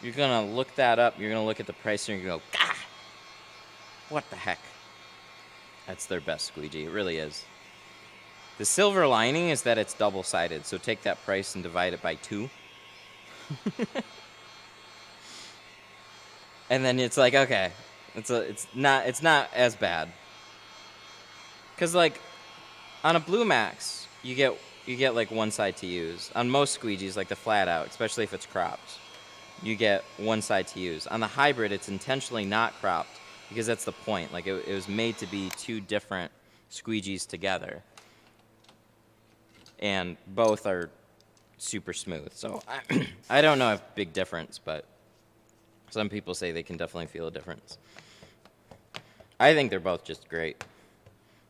S1: look that up. You're gonna look at the price and you're gonna go, "Gah! What the heck?" That's their best squeegee. It really is. The silver lining is that it's double-sided. So take that price and divide it by 2. And then it's like, okay, it's not as bad. Cause like on a Blue Max, you get like one side to use. On most squeegees, like the flat out, especially if it's cropped, you get one side to use. On the hybrid, it's intentionally not cropped because that's the point. Like it was made to be two different squeegees together, and both are super smooth. So I don't know if big difference, but some people say they can definitely feel a difference. I think they're both just great.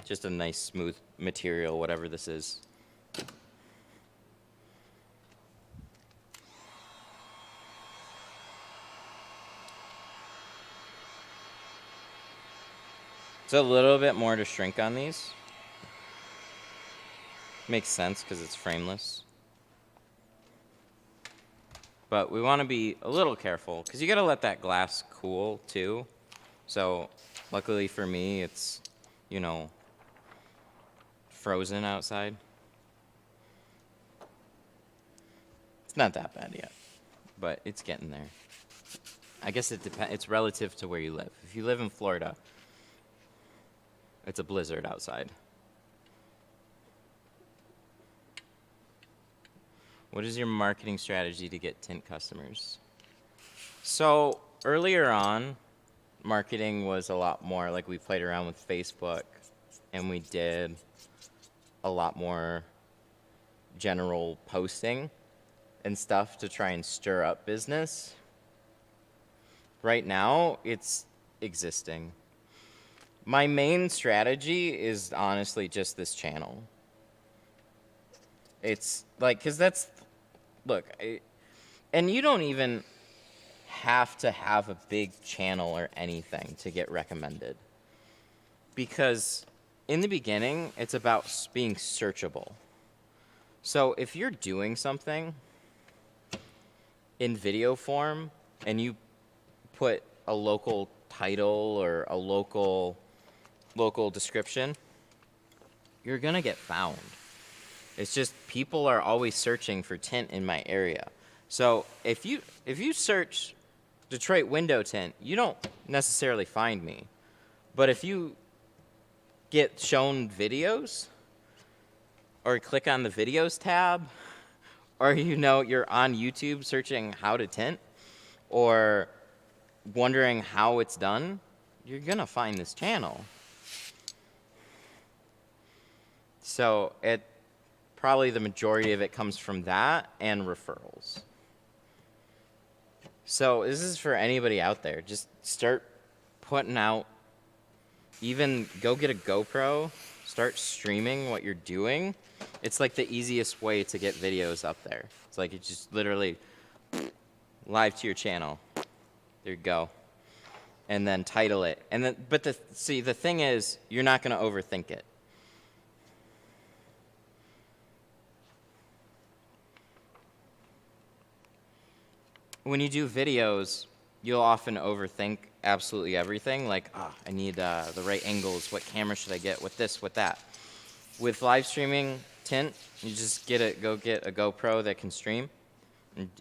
S1: Just a nice smooth material, whatever this is. It's a little bit more to shrink on these. Makes sense because it's frameless. But we want to be a little careful because you got to let that glass cool too. So luckily for me, it's, you know, frozen outside. It's not that bad yet, but it's getting there. I guess it depends. It's relative to where you live. If you live in Florida, it's a blizzard outside. What is your marketing strategy to get tint customers? So earlier on, marketing was a lot more like we played around with Facebook, and we did a lot more general posting and stuff to try and stir up business. Right now, it's existing. My main strategy is honestly just this channel. It's like, because that's, look, and you don't even have to have a big channel or anything to get recommended. Because in the beginning, it's about being searchable. So if you're doing something in video form and you put a local title or a local description, you're gonna get found. It's just people are always searching for tint in my area. So if you search Detroit window tint, you don't necessarily find me. But if you get shown videos or click on the videos tab, or you know you're on YouTube searching how to tint or wondering how it's done, you're gonna find this channel. So probably the majority of it comes from that and referrals. So this is for anybody out there. Just start putting out, even go get a GoPro, start streaming what you're doing. It's like the easiest way to get videos up there. It's like you just literally live to your channel. There you go. And then title it. And then, but the thing is, you're not going to overthink it. When you do videos, you'll often overthink absolutely everything. Like, I need the right angles. What camera should I get? With this, with that. With live streaming tint, you just go get a GoPro that can stream,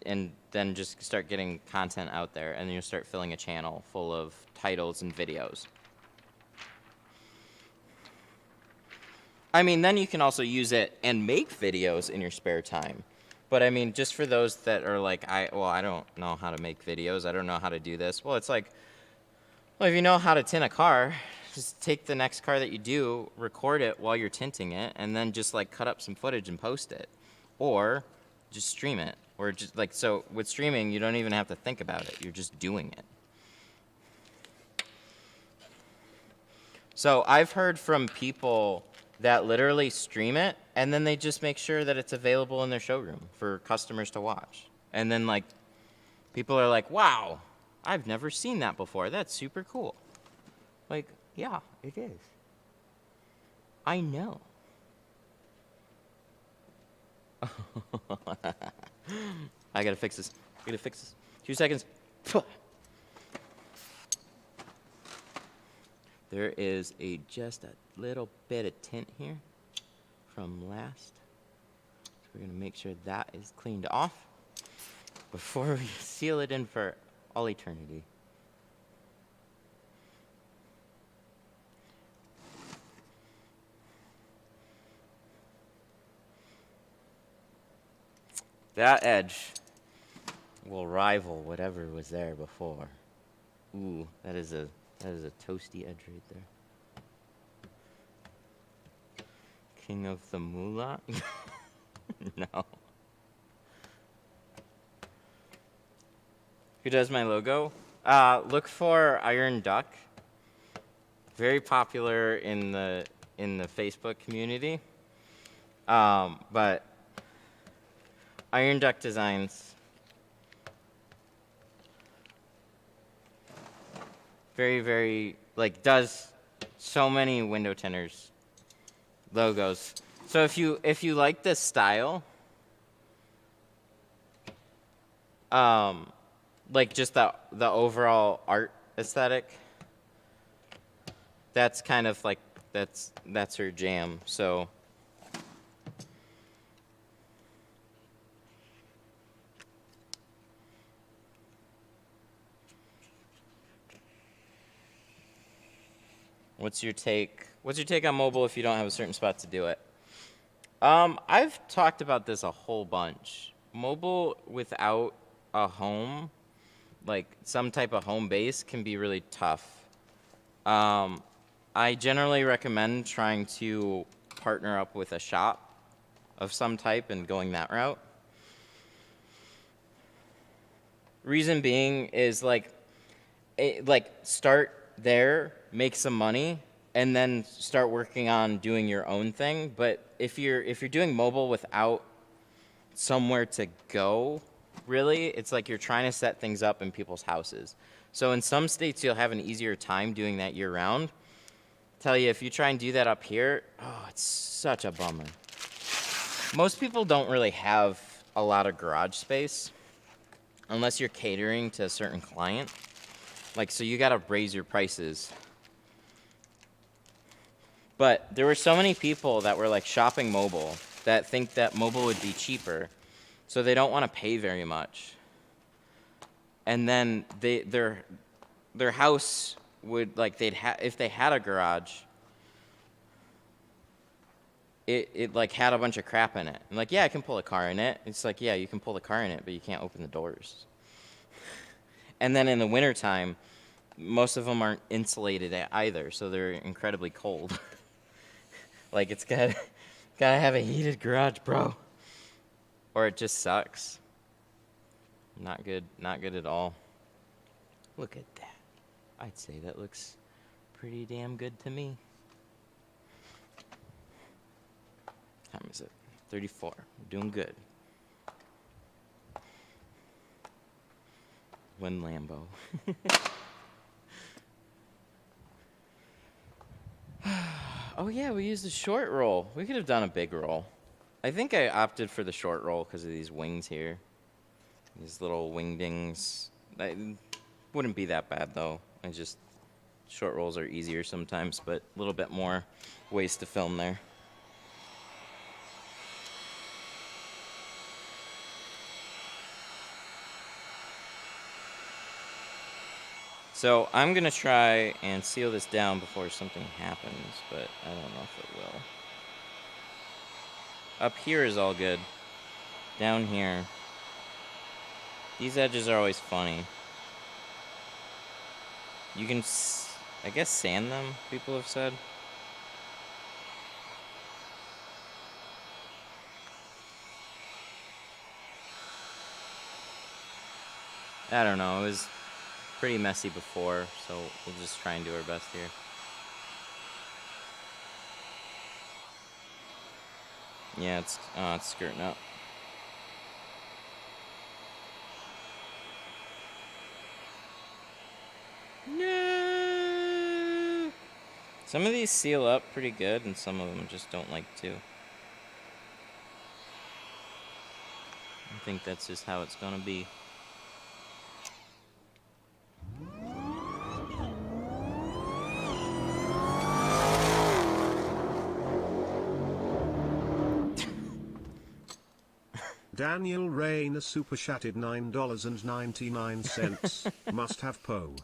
S1: and then just start getting content out there, and then you'll start filling a channel full of titles and videos. I mean, then you can also use it and make videos in your spare time. But I mean, just for those that are like, I don't know how to make videos. I don't know how to do this. Well, it's like, well, if you know how to tint a car, just take the next car that you do, record it while you're tinting it, and then just like cut up some footage and post it. Or just stream it. Or just like, so with streaming, you don't even have to think about it. You're just doing it. So I've heard from people that literally stream it, and then they just make sure that it's available in their showroom for customers to watch. And then like, people are like, wow, I've never seen that before. That's super cool. Like, yeah, it is. I know. I gotta fix this. 2 seconds. There is just a little bit of tint here from last. So we're gonna make sure that is cleaned off before we seal it in for all eternity. That edge will rival whatever was there before. Ooh, that is a toasty edge right there. King of the moolah? No. Who does my logo? Look for Iron Duck. Very popular in the Facebook community. But Iron Duck Designs. Very, very, like, does so many window tinters logos. So if you like this style, like just the overall art aesthetic, that's kind of like that's her jam. So what's your take on mobile if you don't have a certain spot to do it? I've talked about this a whole bunch. Mobile without a home, like some type of home base, can be really tough. I generally recommend trying to partner up with a shop of some type and going that route. Reason being is like start there, make some money, and then start working on doing your own thing. But if you're doing mobile without somewhere to go, really, it's like you're trying to set things up in people's houses. So in some states, you'll have an easier time doing that year round. Tell you, if you try and do that up here, oh, it's such a bummer. Most people don't really have a lot of garage space unless you're catering to a certain client. Like, so you gotta raise your prices. But there were so many people that were like shopping mobile that think that mobile would be cheaper, so they don't want to pay very much. And then their house would, like, if they had a garage, it like had a bunch of crap in it. And like, yeah, I can pull a car in it. It's like, yeah, you can pull the car in it, but you can't open the doors. And then in the wintertime, most of them aren't insulated either, so they're incredibly cold. Like, it's gotta have a heated garage, bro. Or it just sucks. Not good at all. Look at that. I'd say that looks pretty damn good to me. What time is it? 34. We're doing good. One Lambo. Oh yeah, we used a short roll. We could have done a big roll. I think I opted for the short roll because of these wings here. These little wingdings. Wouldn't be that bad though. Short rolls are easier sometimes, but a little bit more ways to film there. So I'm gonna try and seal this down before something happens, but I don't know if it will. Up here is all good. Down here, these edges are always funny. You can, I guess, sand them, people have said. I don't know, it was pretty messy before, so we'll just try and do our best here. Yeah, it's skirting up. No! Some of these seal up pretty good, and some of them just don't like to. I think that's just how it's gonna be.
S2: Daniel Rayner super chatted $9.99. Must have Poe.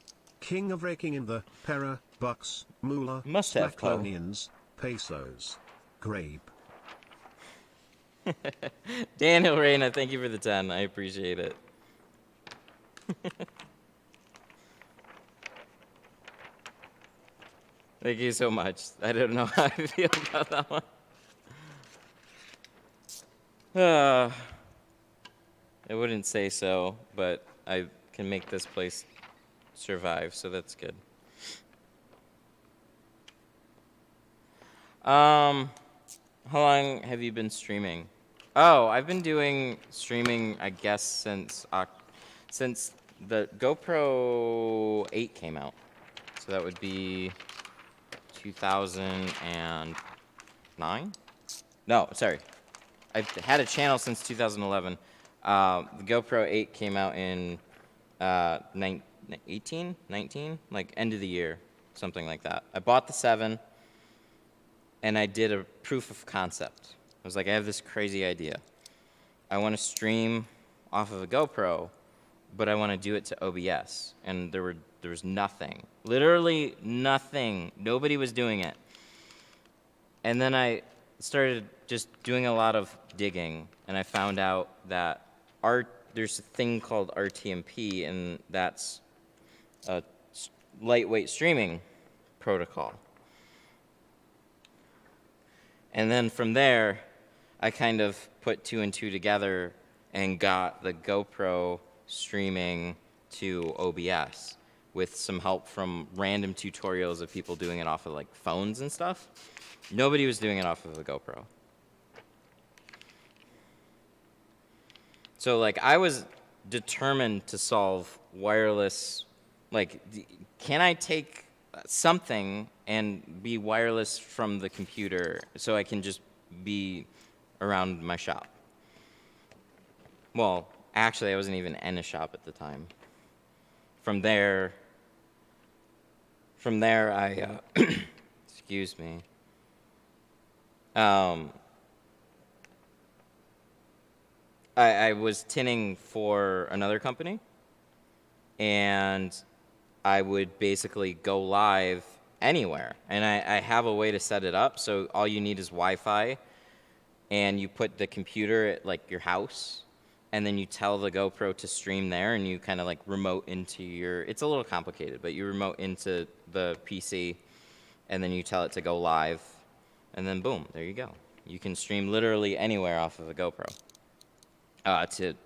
S2: King of raking in the Pera, Bucks, Moolah,
S1: Must have Poe.
S2: Onions, Pesos, Grape.
S1: Daniel Reyna, thank you for the 10. I appreciate it. Thank you so much. I don't know how I feel about that one. I wouldn't say so, but I can make this place survive, so that's good. How long have you been streaming? Oh, I've been doing streaming, I guess, since the GoPro 8 came out. So that would be 2009? No, sorry. I've had a channel since 2011. The GoPro 8 came out in 19, like end of the year, something like that. I bought the 7, and I did a proof of concept. I was like, I have this crazy idea. I want to stream off of a GoPro, but I want to do it to OBS. And there was nothing, literally nothing. Nobody was doing it. And then I started just doing a lot of digging, and I found out that there's a thing called RTMP, and that's a lightweight streaming protocol. And then from there, I kind of put 2 and 2 together and got the GoPro streaming to OBS with some help from random tutorials of people doing it off of like phones and stuff. Nobody was doing it off of the GoPro. So like I was determined to solve wireless, like can I take something and be wireless from the computer so I can just be around my shop? Well, actually I wasn't even in a shop at the time. From there I, excuse me, I was tinting for another company, and I would basically go live anywhere. And I have a way to set it up, so all you need is Wi-Fi, and you put the computer at like your house, and then you tell the GoPro to stream there, and you kind of like remote into your, it's a little complicated, but you remote into the PC, and then you tell it to go live, and then boom, there you go. You can stream literally anywhere off of a GoPro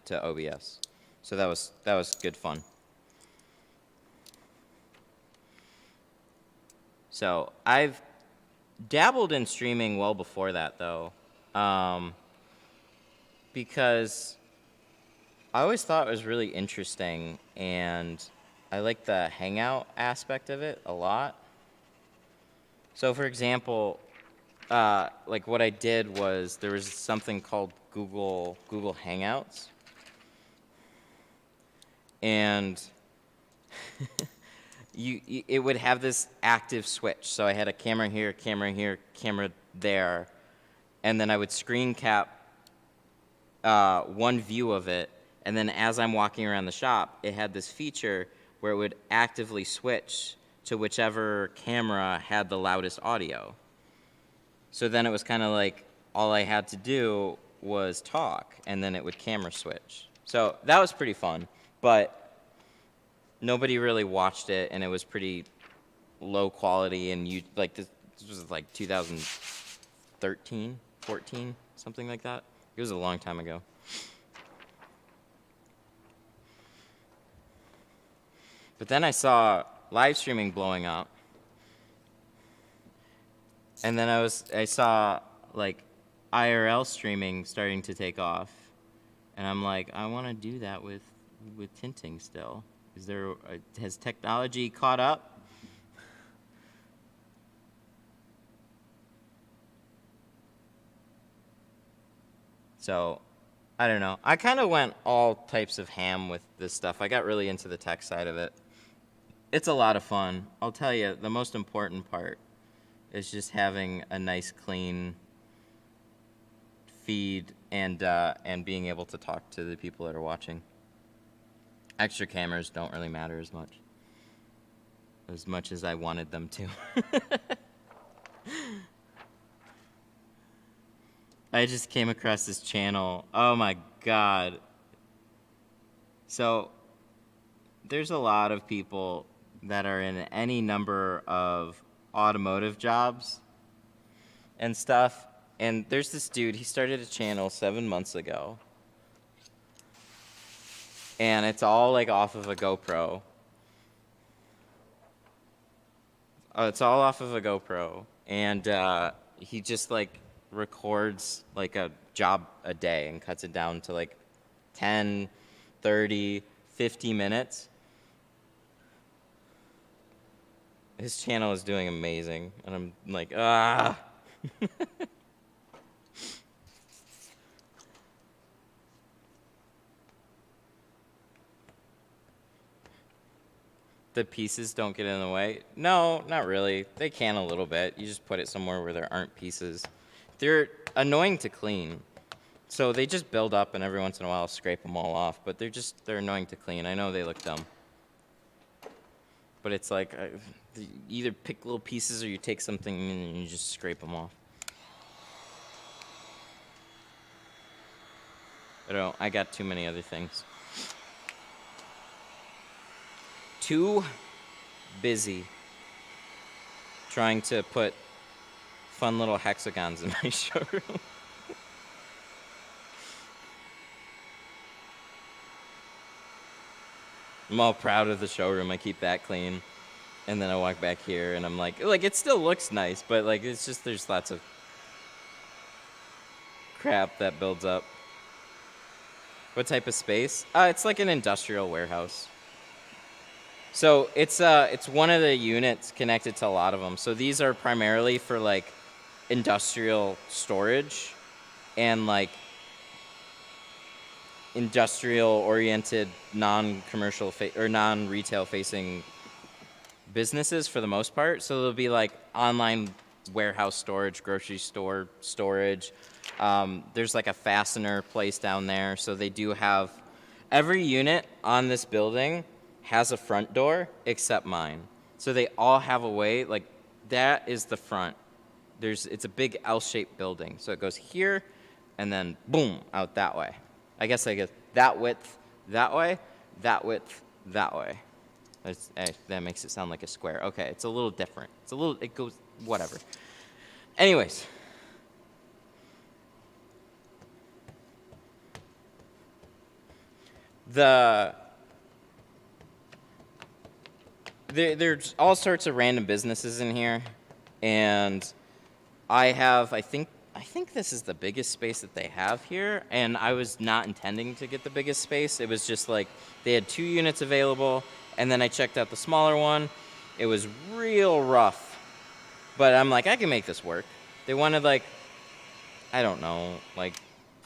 S1: to OBS. So that was good fun. So I've dabbled in streaming well before that, though, because I always thought it was really interesting, and I like the hangout aspect of it a lot. So for example, like what I did was there was something called Google Hangouts, and it would have this active switch. So I had a camera here, camera there, and then I would screen cap one view of it, and then as I'm walking around the shop, it had this feature where it would actively switch to whichever camera had the loudest audio. So then it was kind of like all I had to do was talk, and then it would camera switch. So that was pretty fun, but nobody really watched it, and it was pretty low quality, and you like this was like 2013, 14, something like that. It was a long time ago. But then I saw live streaming blowing up, and then I saw like IRL streaming starting to take off, and I'm like, I want to do that with tinting still. Has technology caught up? So, I don't know. I kind of went all types of ham with this stuff. I got really into the tech side of it. It's a lot of fun. I'll tell you, the most important part is just having a nice, clean feed and being able to talk to the people that are watching. Extra cameras don't really matter as much as I wanted them to. I just came across this channel. Oh my god. So there's a lot of people that are in any number of automotive jobs and stuff. And there's this dude, he started a channel 7 months ago. And it's all like off of a GoPro. It's all off of a GoPro. And he just like records like a job a day and cuts it down to like 10, 30, 50 minutes. His channel is doing amazing. And I'm like, ah. The pieces don't get in the way? No, not really. They can a little bit. You just put it somewhere where there aren't pieces. They're annoying to clean. So they just build up and every once in a while I'll scrape them all off. But they're annoying to clean. I know they look dumb. But it's like, you either pick little pieces or you take something and you just scrape them off. I got too many other things. Too busy trying to put fun little hexagons in my showroom. I'm all proud of the showroom. I keep that clean. And then I walk back here and I'm like, it still looks nice, but like, it's just, there's lots of crap that builds up. What type of space? It's like an industrial warehouse. So it's one of the units connected to a lot of them. So these are primarily for like industrial storage and like industrial oriented non-commercial or non-retail facing businesses for the most part. So there'll be like online warehouse storage, grocery store storage. There's like a fastener place down there. So they do have, every unit on this building has a front door except mine. So they all have a way, like that is the front. It's a big L-shaped building. So it goes here and then boom, out that way. I guess that width that way, that width that way. That makes it sound like a square. Okay, it's a little different. It goes, whatever. Anyways. There's all sorts of random businesses in here, and I think this is the biggest space that they have here, and I was not intending to get the biggest space. It was just like they had 2 units available, and then I checked out the smaller one. It was real rough, but I'm like, I can make this work. They wanted like, I don't know, like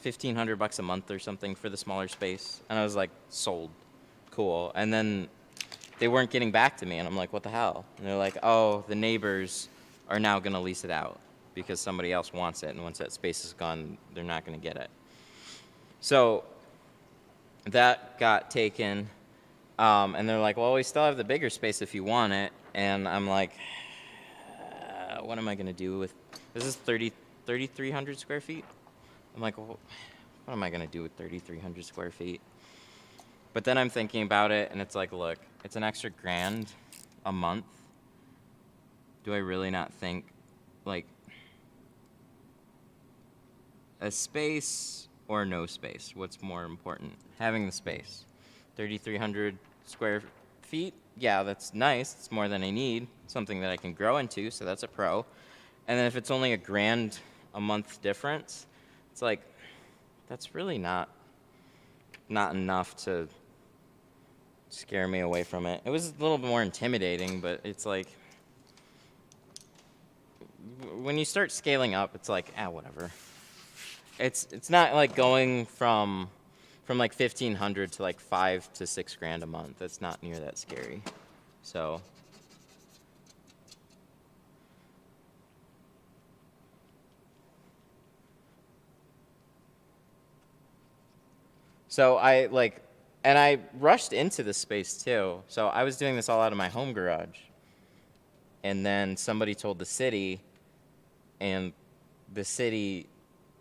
S1: $1,500 a month or something for the smaller space, and I was like, sold, cool. And then they weren't getting back to me, and I'm like, what the hell? And they're like, oh, the neighbors are now going to lease it out because somebody else wants it, and once that space is gone, they're not going to get it. So that got taken, and they're like, well, we still have the bigger space if you want it, and I'm like, what am I going to do with, this is 3,300 square feet? I'm like, well, what am I going to do with 3,300 square feet? But then I'm thinking about it, and it's like, look, it's an extra $1,000 a month. Do I really not think, like, a space or no space? What's more important? Having the space. 3,300 square feet, yeah, that's nice. It's more than I need. Something that I can grow into, so that's a pro. And then if it's only $1,000 a month difference, it's like, that's really not enough to scare me away from it. It was a little bit more intimidating, but it's like, when you start scaling up, it's like, whatever. It's not like going from like 1,500 to like $5,000 to $6,000 a month. That's not near that scary. So I rushed into this space too. So I was doing this all out of my home garage. And then somebody told the city, and the city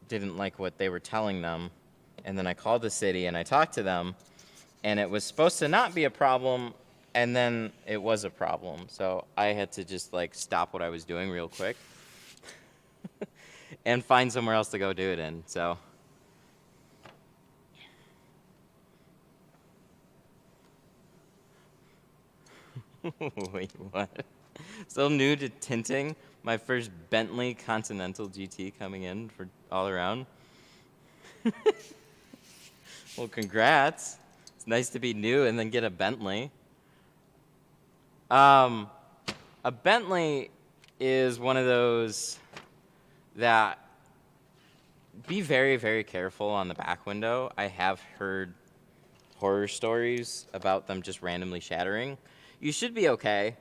S1: didn't like what they were telling them. And then I called the city and I talked to them, and it was supposed to not be a problem, and then it was a problem. So I had to just like stop what I was doing real quick and find somewhere else to go do it in. So wait, what? Still new to tinting. My first Bentley Continental GT coming in for all around. Well, congrats. It's nice to be new and then get a Bentley. A Bentley is one of those that be very, very careful on the back window. I have heard horror stories about them just randomly shattering. You should be okay.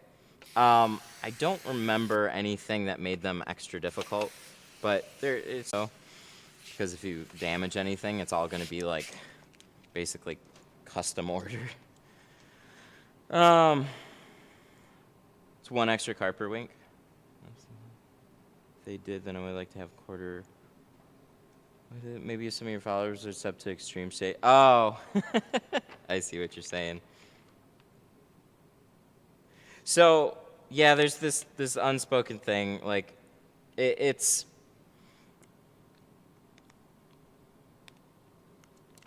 S1: I don't remember anything that made them extra difficult, but there is so because if you damage anything, it's all going to be like basically custom ordered. It's one extra car per wink. If they did, then I would like to have quarter. Maybe some of your followers are sub to extreme state. Oh, I see what you're saying. So yeah, there's this unspoken thing. Like it's.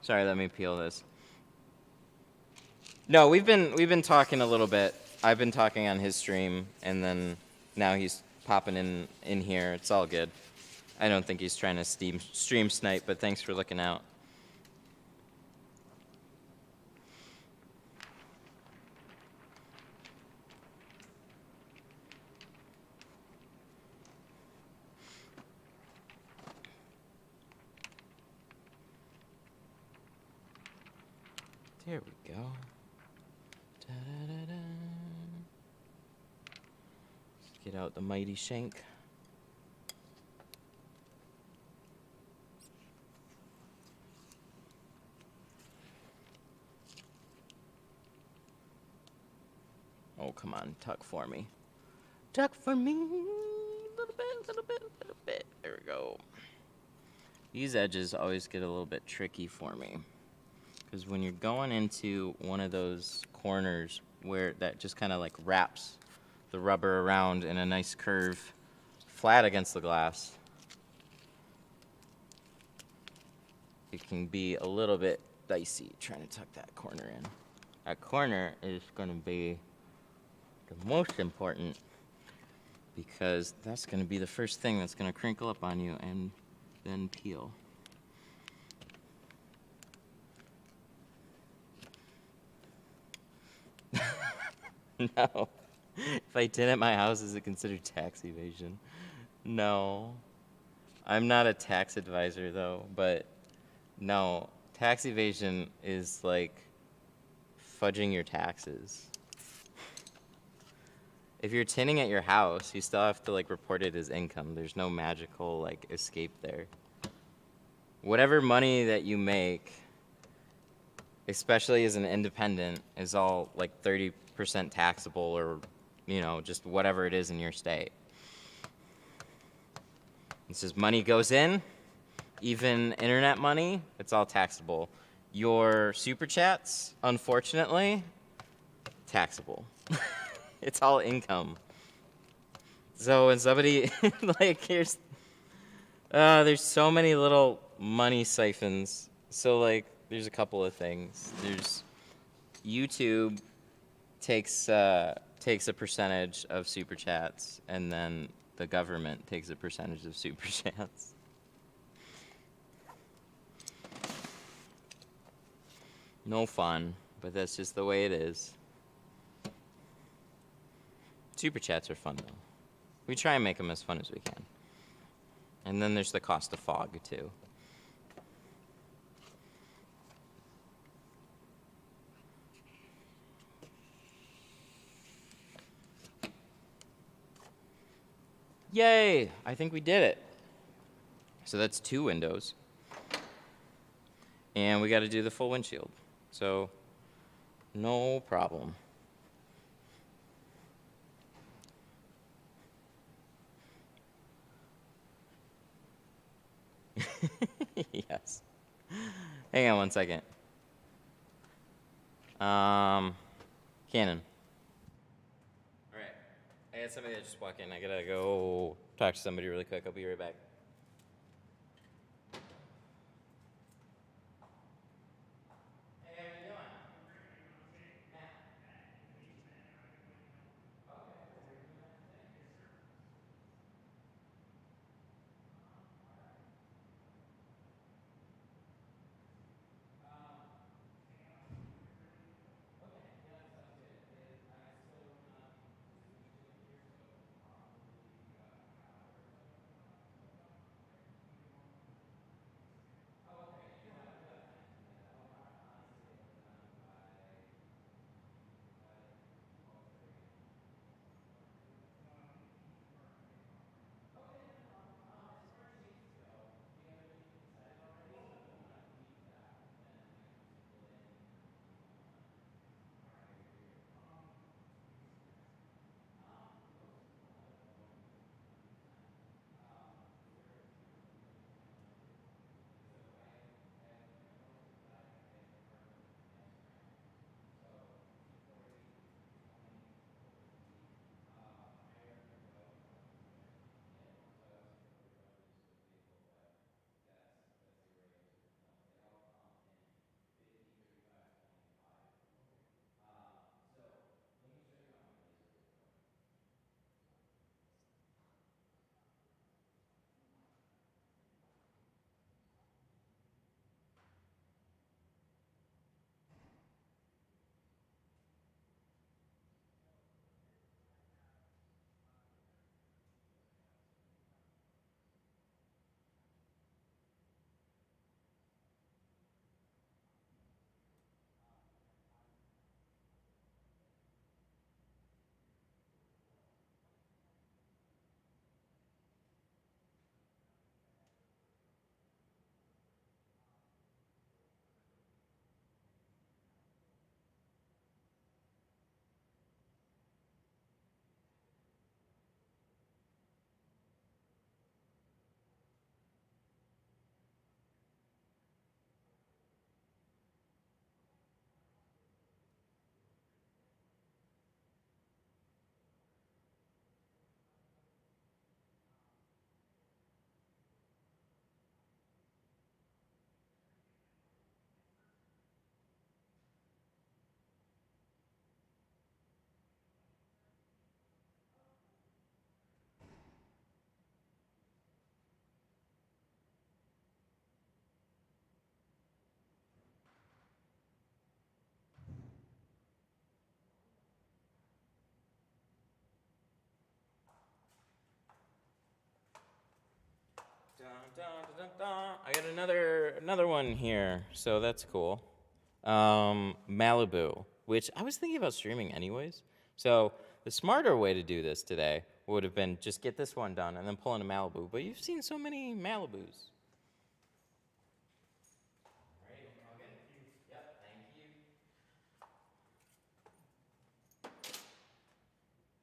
S1: Sorry, let me peel this. No, we've been talking a little bit. I've been talking on his stream, and then now he's popping in here. It's all good. I don't think he's trying to stream snipe, but thanks for looking out. There we go. Da-da-da-da. Let's get out the mighty shank. Oh, come on, tuck for me. Tuck for me. Little bit. There we go. These edges always get a little bit tricky for me. Because when you're going into one of those corners where that just kind of like wraps the rubber around in a nice curve flat against the glass, it can be a little bit dicey trying to tuck that corner in. That corner is going to be the most important because that's going to be the first thing that's going to crinkle up on you and then peel. No. If I tint at my house, is it considered tax evasion? No. I'm not a tax advisor, though, but no. Tax evasion is like fudging your taxes. If you're tinting at your house, you still have to like report it as income. There's no magical like escape there. Whatever money that you make, especially as an independent, is all like 30% taxable or, you know, just whatever it is in your state. It says money goes in, even internet money, it's all taxable. Your super chats, unfortunately, taxable. It's all income. So when somebody, like, there's so many little money siphons. So, like, there's a couple of things. There's YouTube takes a percentage of super chats, and then the government takes a percentage of super chats. No fun, but that's just the way it is. Super chats are fun, though. We try and make them as fun as we can. And then there's the cost of fog, too. Yay! I think we did it. So that's 2 windows. And we got to do the full windshield. So, no problem. Yes. Hang on one second. Canon. All right. I got somebody that just walked in. I gotta go talk to somebody really quick. I'll be right back. Hey, how you doing? Matt. Okay, well, where are you at today? Yes, sir. All right. Okay, yeah, that sounds good. I still just finished doing it here, so probably an hour or so. Oh, okay. You'll have time to do that. I'll honestly get it done by 12:30. Okay, no problem. As far as changes go, do you have anything decided already? So if you want to leave that, then I can just pull in if you want. All right. Most of them will end up going 100%. Is there a particular one that you kind of want to do? Because so I have chemicals, but I have carbon and ceramic. So 240, 320, 450. Higher up you go, the more expensive it can get. So I was thinking we were going to use this vehicle, but that's the range. They all come in 50, 35, 20, and 5. So let me show you on my laser real quick. Dun, dun, dun, dun, dun. I got another one here, so that's cool. Malibu, which I was thinking about streaming anyways. So the smarter way to do this today would have been just get this one done and then pull in a Malibu. But you've seen so many Malibus. All right, all good? Yep, thank you.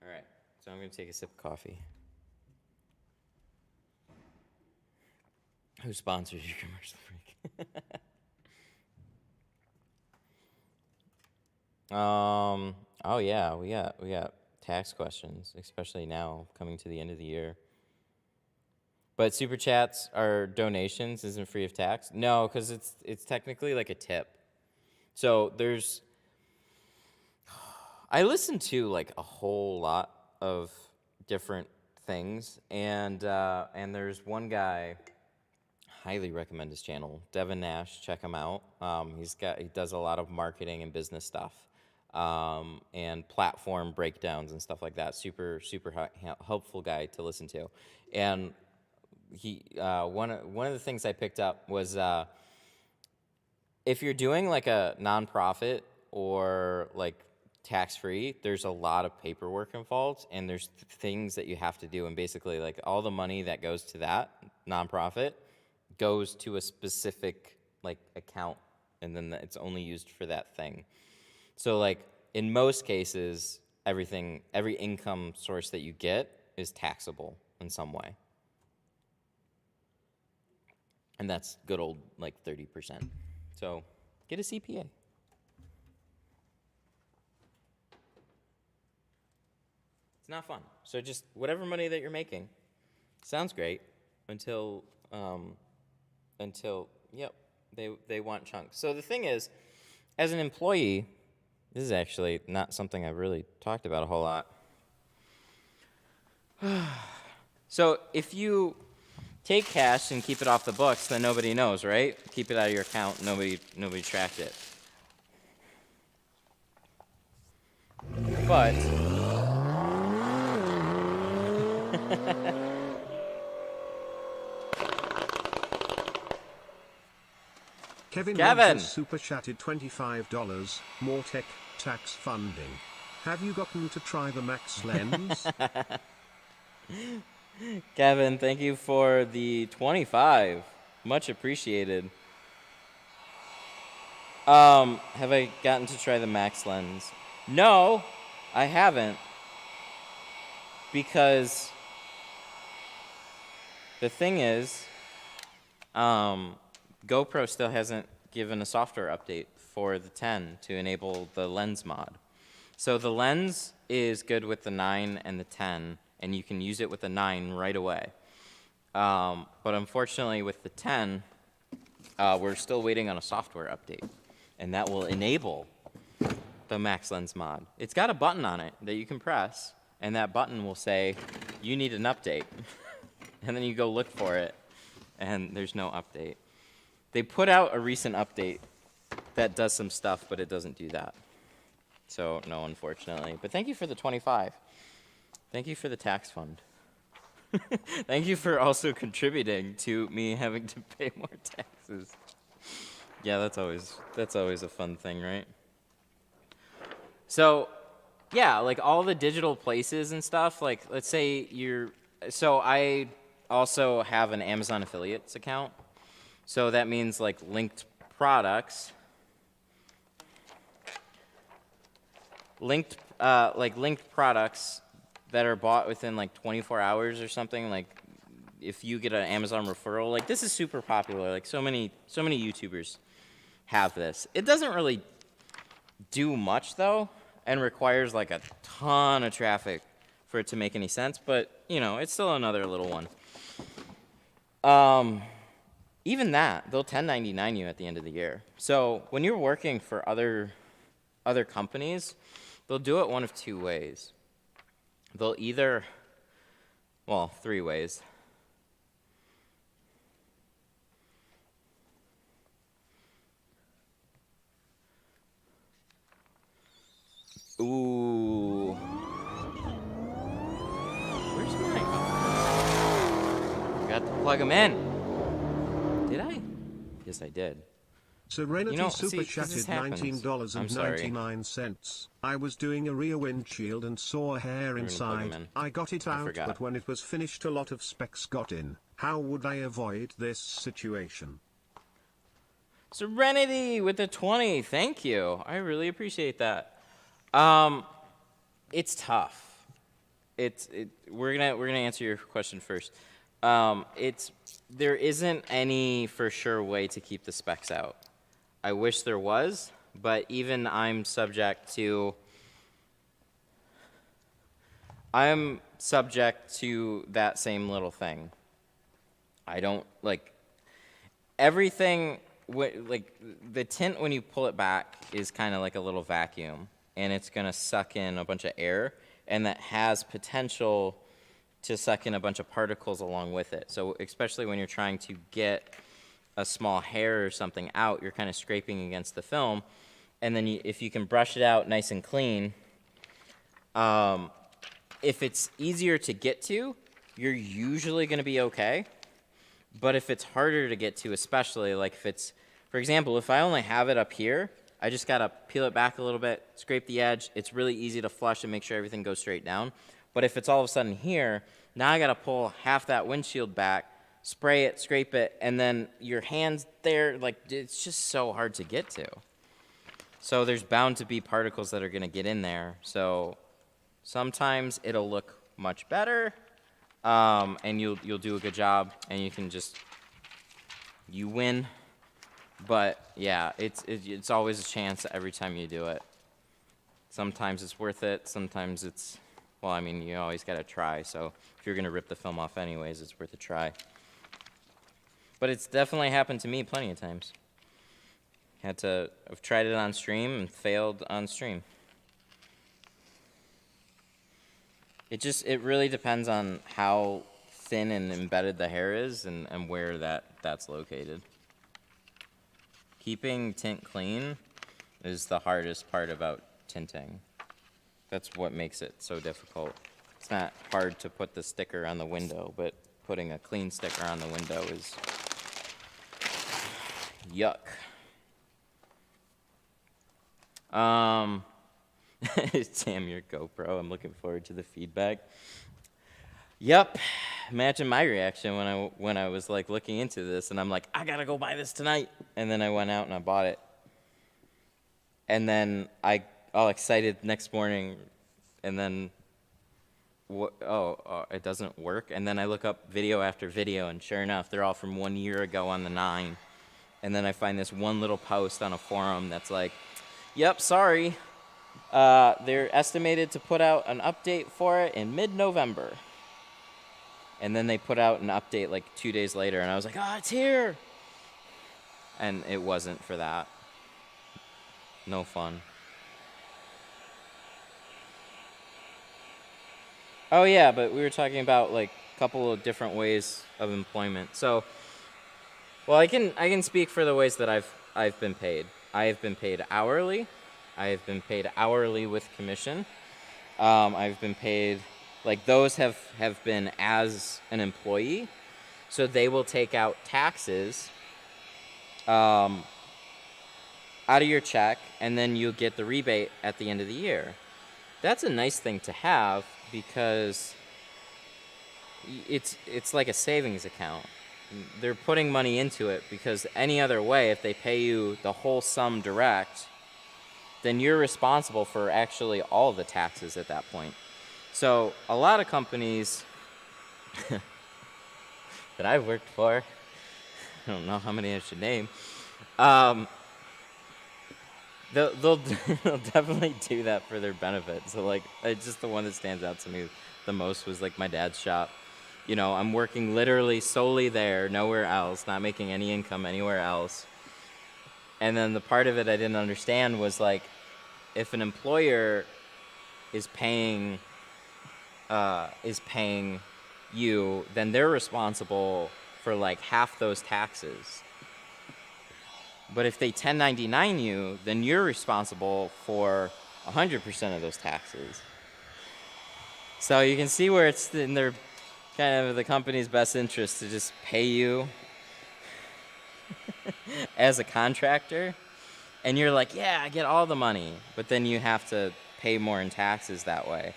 S1: All right, so I'm gonna take a sip of coffee. Who sponsors your commercial break? Oh yeah, we got tax questions, especially now coming to the end of the year. But super chats are donations, isn't free of tax. No, because it's technically like a tip. So I listen to like a whole lot of different things, and there's one guy. Highly recommend his channel, Devin Nash. Check him out. He does a lot of marketing and business stuff, and platform breakdowns and stuff like that. Super helpful guy to listen to. And he one of the things I picked up was if you're doing like a nonprofit or like tax free, there's a lot of paperwork involved, and there's things that you have to do, and basically like all the money that goes to that nonprofit goes to a specific like account, and then it's only used for that thing. So like in most cases, every income source that you get is taxable in some way. And that's good old, like, 30%. So get a CPA. It's not fun. So just whatever money that you're making sounds great until yep, they want chunks. So the thing is, as an employee, this is actually not something I've really talked about a whole lot. So if you take cash and keep it off the books, then nobody knows, right? Keep it out of your account, nobody tracked it. But
S2: Kevin
S1: Kevin!
S2: Rogers super chatted $25, more tech, tax funding. Have you gotten to try the Max lens?
S1: Kevin, thank you for the 25. Much appreciated. Have I gotten to try the Max lens? No, I haven't. Because the thing is, GoPro still hasn't given a software update for the 10 to enable the lens mod. So the lens is good with the 9 and the 10, and you can use it with the 9 right away. But unfortunately with the 10, we're still waiting on a software update, and that will enable the Max Lens mod. It's got a button on it that you can press, and that button will say, you need an update. And then you go look for it, and there's no update. They put out a recent update that does some stuff, but it doesn't do that. So, no, unfortunately. But thank you for the 25. Thank you for the tax fund. Thank you for also contributing to me having to pay more taxes. Yeah, that's always a fun thing, right? So, yeah, like all the digital places and stuff, like let's say so I also have an Amazon affiliates account. So that means like linked products. Linked products that are bought within like 24 hours or something, like if you get an Amazon referral, like this is super popular, like so many YouTubers have this. It doesn't really do much though, and requires like a ton of traffic for it to make any sense, but you know, it's still another little one. Even that, they'll 1099 you at the end of the year. So when you're working for other companies, they'll do it one of two ways. They'll either, well, three ways. Ooh. Where's my... Forgot to plug them in. Did I? Yes, I did.
S2: Serenity super chatted $19.99. I was doing a rear windshield and saw a hair inside. I got it out, but when it was finished a lot of specks got in. How would I avoid this situation?
S1: Serenity with the 20. Thank you. I really appreciate that. It's tough. We're gonna answer your question first. There isn't any for sure way to keep the specs out. I wish there was, but even I'm subject to that same little thing. I don't like everything. Like the tint, when you pull it back, is kind of like a little vacuum, and it's gonna suck in a bunch of air, and that has potential to suck in a bunch of particles along with it. So especially when you're trying to get a small hair or something out, you're kind of scraping against the film, and then if you can brush it out nice and clean, if it's easier to get to, you're usually going to be okay. But if it's harder to get to, especially like if it's, for example, if I only have it up here, I just got to peel it back a little bit, scrape the edge. It's really easy to flush and make sure everything goes straight down. But if it's all of a sudden here, now I got to pull half that windshield back, spray it, scrape it, and then your hand's there, like it's just so hard to get to. So there's bound to be particles that are going to get in there. So sometimes it'll look much better, and you'll do a good job, and you can just you win. But yeah, it's always a chance every time you do it. Sometimes it's worth it. Sometimes it's, well, I mean, you always got to try. So if you're going to rip the film off anyways, it's worth a try. But it's definitely happened to me plenty of times. I've tried it on stream and failed on stream. It really depends on how thin and embedded the hair is and where that's located. Keeping tint clean is the hardest part about tinting. That's what makes it so difficult. It's not hard to put the sticker on the window, but putting a clean sticker on the window is yuck. Damn your GoPro. I'm looking forward to the feedback. Yep. Imagine my reaction when I was like looking into this and I'm like, I gotta go buy this tonight. And then I went out and I bought it. And then I all excited next morning and then it doesn't work. And then I look up video after video and sure enough, they're all from 1 year ago on the 9. And then I find this one little post on a forum that's like, yep, sorry. They're estimated to put out an update for it in mid-November. And then they put out an update like 2 days later, and I was like, it's here! And it wasn't for that. No fun. Oh yeah, but we were talking about like a couple of different ways of employment. So, well, I can speak for the ways that I've been paid. I have been paid hourly. I have been paid hourly with commission. I've been paid, like those have been as an employee. So they will take out taxes out of your check, and then you'll get the rebate at the end of the year. That's a nice thing to have because it's like a savings account. They're putting money into it because any other way, if they pay you the whole sum direct, then you're responsible for actually all the taxes at that point. So a lot of companies that I've worked for, I don't know how many I should name, they'll definitely do that for their benefit. So like, it's just the one that stands out to me the most was like my dad's shop. You know, I'm working literally solely there, nowhere else, not making any income anywhere else. And then the part of it I didn't understand was like, if an employer is paying you, then they're responsible for like half those taxes. But if they 1099 you, then you're responsible for 100% of those taxes. So you can see where it's in their kind of the company's best interest to just pay you as a contractor. And you're like, yeah, I get all the money. But then you have to pay more in taxes that way.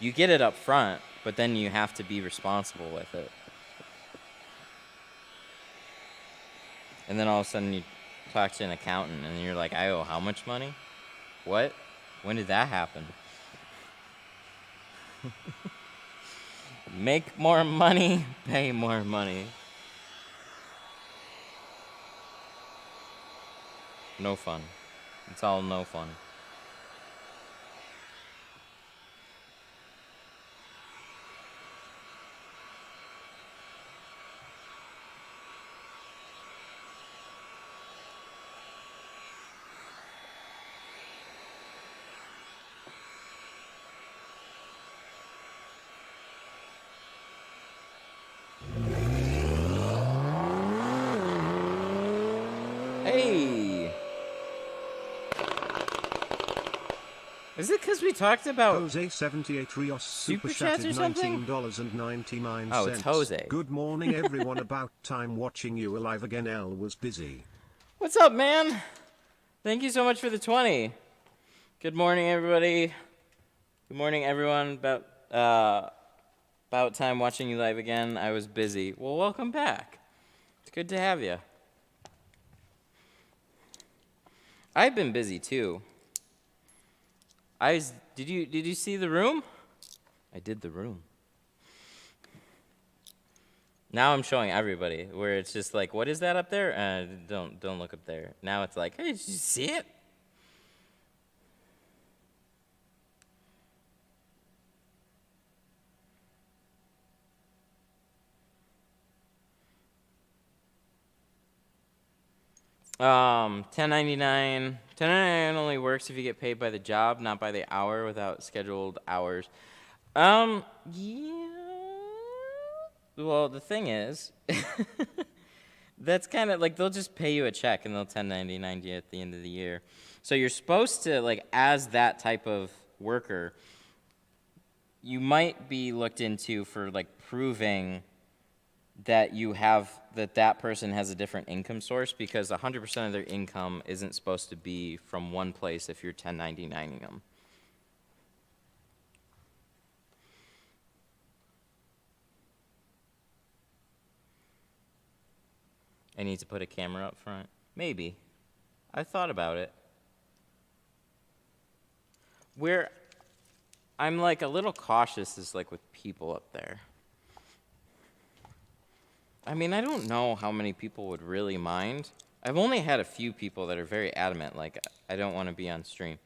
S1: You get it up front, but then you have to be responsible with it. And then all of a sudden you talk to an accountant and you're like, I owe how much money? What? When did that happen? Make more money, pay more money. No fun. It's all no fun. Hey! Is it because we talked about
S2: Jose 78 Rios
S1: super
S2: super
S1: chats
S2: chatted
S1: or something?
S2: $19.99.
S1: Oh, it's Jose.
S2: Good morning everyone. About time watching you alive again. L was busy.
S1: What's up, man? Thank you so much for the 20. Good morning, everybody. Good morning, everyone. About time watching you live again. I was busy. Well, welcome back. It's good to have you. I've been busy too. Did you see the room? I did the room. Now I'm showing everybody where it's just like, what is that up there? Don't look up there. Now it's like, hey, did you see it? $10.99. $10.99 only works if you get paid by the job, not by the hour, without scheduled hours. Yeah. Well, the thing is, that's kind of like they'll just pay you a check and they'll 1099 you at the end of the year. So you're supposed to, like, as that type of worker, you might be looked into for, like, proving that you have, that person has a different income source, because 100% of their income isn't supposed to be from one place if you're 1099ing them. I need to put a camera up front. Maybe. I thought about it. Where I'm like a little cautious is like with people up there. I mean, I don't know how many people would really mind. I've only had a few people that are very adamant, like, I don't want to be on stream.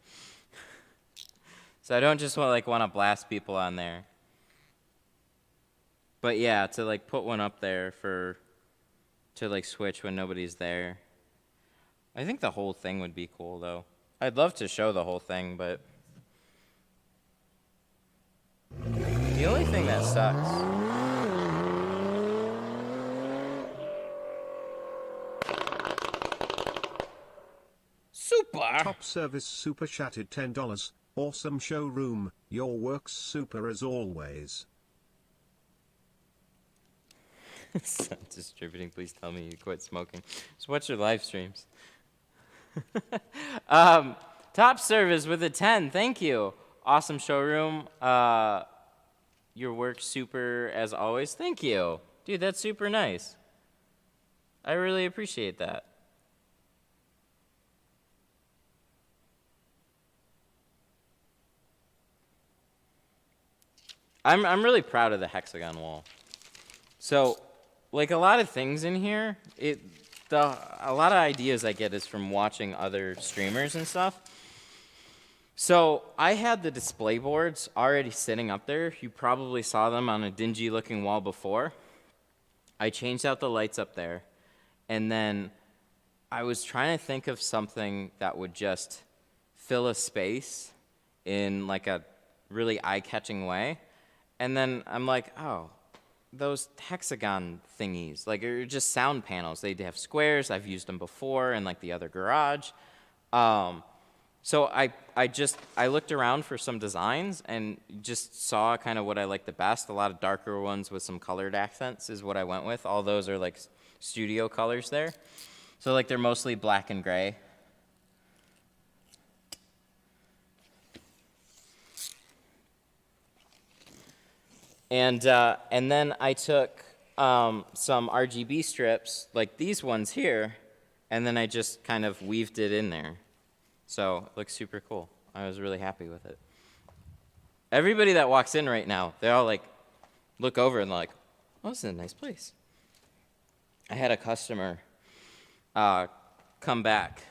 S1: So I don't just want to blast people on there. But yeah, to like put one up there to like switch when nobody's there. I think the whole thing would be cool though. I'd love to show the whole thing, but the only thing that sucks. Super.
S2: Top service super chatted $10. Awesome showroom. Your work's super as always.
S1: Distributing, please tell me you quit smoking. So what's your live streams? Top service with a 10, thank you. Awesome showroom. Your work's super as always, thank you. Dude, that's super nice. I really appreciate that. I'm really proud of the hexagon wall. So, like a lot of things in here, a lot of ideas I get is from watching other streamers and stuff. So I had the display boards already sitting up there. You probably saw them on a dingy looking wall before. I changed out the lights up there, and then I was trying to think of something that would just fill a space in like a really eye-catching way. And then I'm like, oh, those hexagon thingies, like, are just sound panels. They have squares. I've used them before in like the other garage. So I looked around for some designs and just saw kind of what I like the best. A lot of darker ones with some colored accents is what I went with. All those are like studio colors there. So like they're mostly black and gray. And then I took some RGB strips, like these ones here, and then I just kind of weaved it in there. So it looks super cool. I was really happy with it. Everybody that walks in right now, they all like look over and like, oh, this is a nice place. I had a customer come back.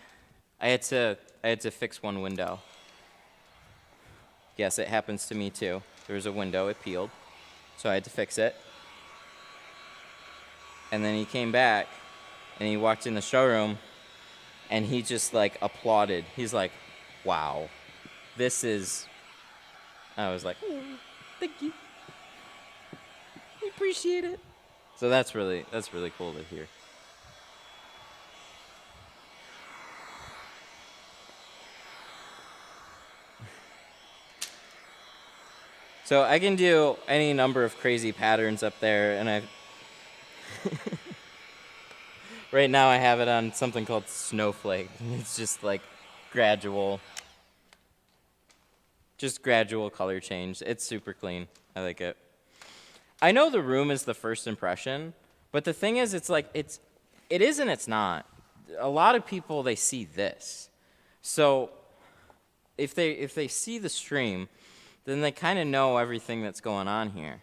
S1: I had to fix one window. Yes, it happens to me too. There was a window, it peeled. So I had to fix it. And then he came back, and he walked in the showroom, and he just, like, applauded. He's like, wow, this is... I was like, oh, thank you. I appreciate it. So that's really cool to hear. So I can do any number of crazy patterns up there, and right now I have it on something called Snowflake. It's just like gradual color change. It's super clean. I like it. I know the room is the first impression, but the thing is, it's like, it is and it's not. A lot of people, they see this. So if they see the stream, then they kind of know everything that's going on here.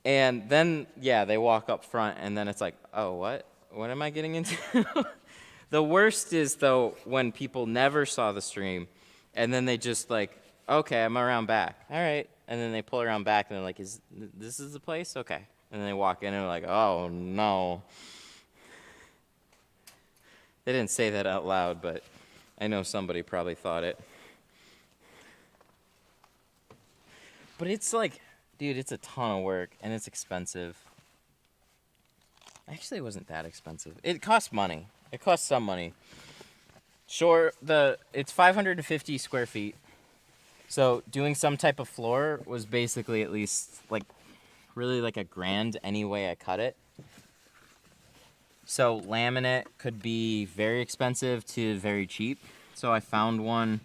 S1: And then, yeah, they walk up front, and then it's like, oh, what? What am I getting into? The worst is, though, when people never saw the stream, and then they just like, okay, I'm around back. All right. And then they pull around back, and they're like, this is the place? Okay. And then they walk in, and they're like, oh, no. They didn't say that out loud, but I know somebody probably thought it. But it's like, dude, it's a ton of work, and it's expensive. Actually, it wasn't that expensive. It costs money. It costs some money. Sure, it's 550 square feet. So doing some type of floor was basically at least like really like $1,000 any way I cut it. So laminate could be very expensive to very cheap. So I found one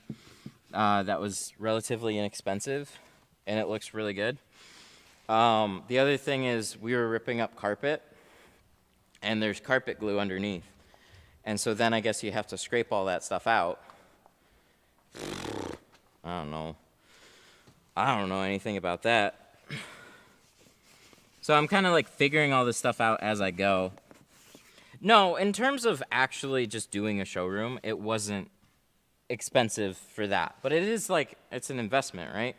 S1: that was relatively inexpensive, and it looks really good. The other thing is we were ripping up carpet, and there's carpet glue underneath. And so then I guess you have to scrape all that stuff out. I don't know anything about that. So I'm kind of like figuring all this stuff out as I go. No, in terms of actually just doing a showroom, it wasn't expensive for that. But it is like, it's an investment, right?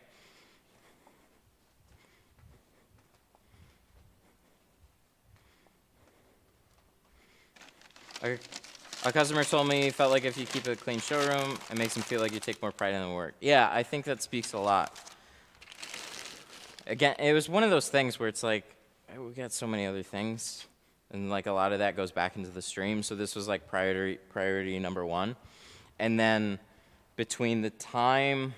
S1: Our customer told me he felt like if you keep a clean showroom, it makes him feel like you take more pride in the work. Yeah, I think that speaks a lot. Again, it was one of those things where it's like, we got so many other things, and like a lot of that goes back into the stream, so this was like priority number one. And then between the time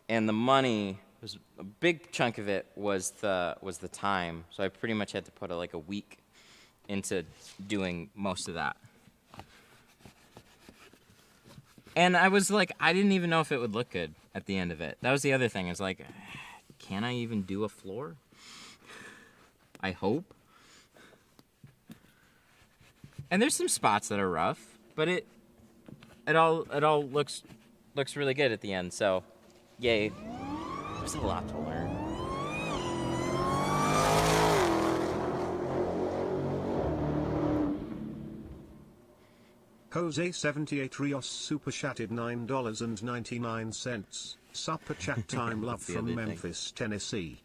S1: and the money, was a big chunk of it was the time. So I pretty much had to put like a week into doing most of that. And I was like, I didn't even know if it would look good at the end of it. That was the other thing. It's like, can I even do a floor? I hope. And there's some spots that are rough, but it all looks really good at the end. So, yay. There's a lot to learn.
S2: Jose78 Rios super chatted $9.99. Supper chat time love from Memphis, Tennessee.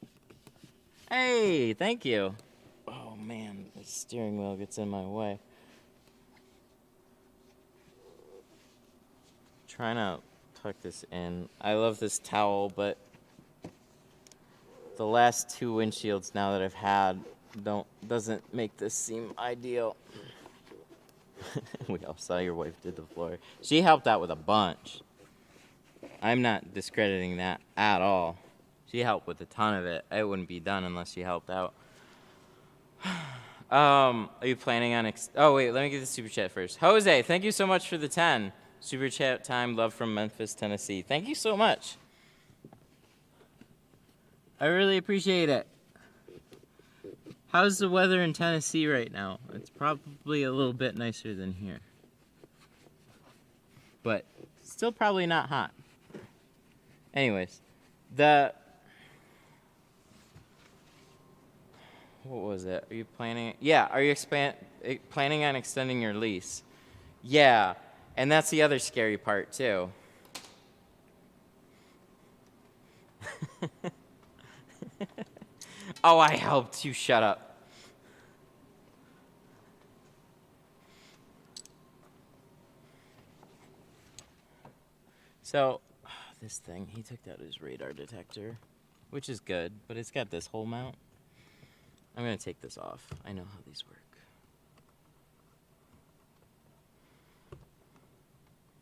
S1: Hey, thank you. Oh man, the steering wheel gets in my way. Trying to tuck this in. I love this towel, but the last 2 windshields now that I've had doesn't make this seem ideal. We all saw your wife did the floor. She helped out with a bunch. I'm not discrediting that at all. She helped with a ton of it. It wouldn't be done unless she helped out. Are you planning on... oh, wait, let me get the super chat first. Jose, thank you so much for the 10. Super chat time, love from Memphis, Tennessee. Thank you so much. I really appreciate it. How's the weather in Tennessee right now? It's probably a little bit nicer than here. But still probably not hot. Anyways, what was it? Are you planning? Yeah, are you planning on extending your lease? Yeah, and that's the other scary part too. Oh, I helped you. Shut up. So, this thing, he took out his radar detector, which is good, but it's got this hole mount. I'm going to take this off. I know how these work.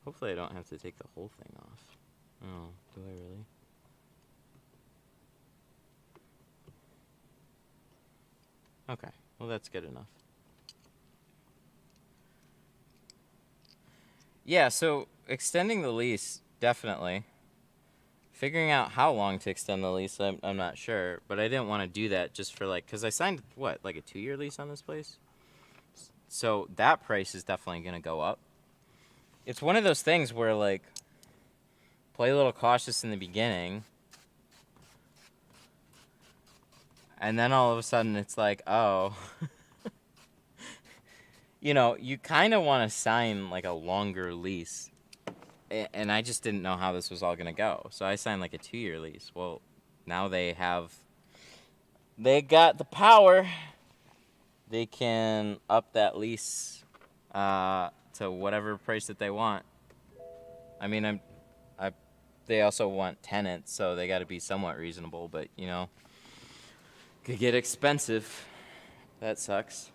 S1: Hopefully I don't have to take the whole thing off. Oh, do I really? Okay, well that's good enough. Yeah, so extending the lease, definitely. Figuring out how long to extend the lease, I'm not sure. But I didn't want to do that just for like, because I signed, what, like a 2-year lease on this place? So that price is definitely going to go up. It's one of those things where like, play a little cautious in the beginning. And then all of a sudden it's like, oh, you know, you kind of want to sign like a longer lease. And I just didn't know how this was all going to go. So I signed like a 2-year lease. Well, now they got the power. They can up that lease to whatever price that they want. I mean, they also want tenants, so they got to be somewhat reasonable, but you know, could get expensive. That sucks.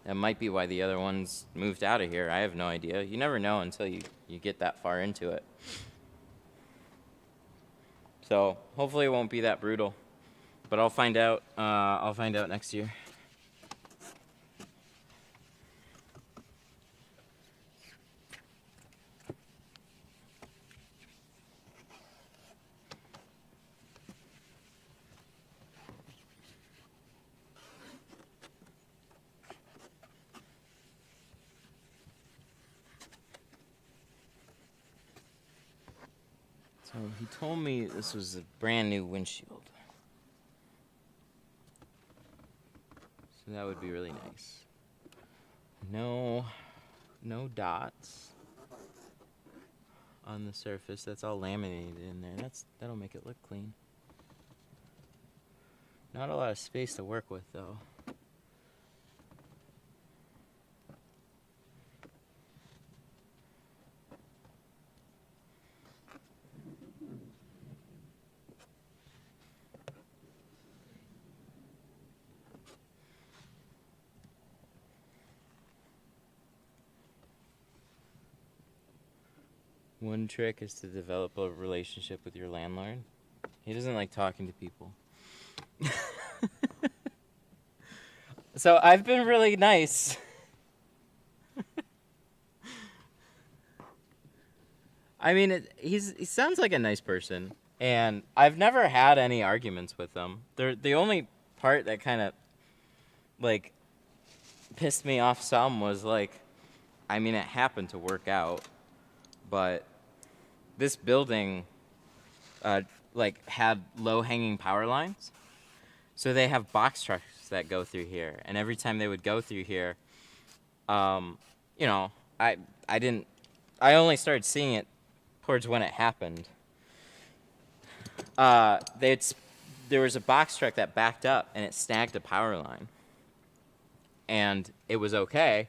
S1: That might be why the other ones moved out of here. I have no idea. You never know until you get that far into it. So hopefully it won't be that brutal, but I'll find out. I'll find out next year. So he told me this was a brand new windshield. So that would be really nice. No dots on the surface. That's all laminated in there. That'll make it look clean. Not a lot of space to work with though. One trick is to develop a relationship with your landlord. He doesn't like talking to people. So I've been really nice. I mean, he sounds like a nice person, and I've never had any arguments with him. The only part that kind of like pissed me off some was like, I mean, it happened to work out, but this building like had low-hanging power lines, so they have box trucks that go through here, and every time they would go through here, you know, I only started seeing it towards when it happened. There was a box truck that backed up and it snagged a power line, and it was okay,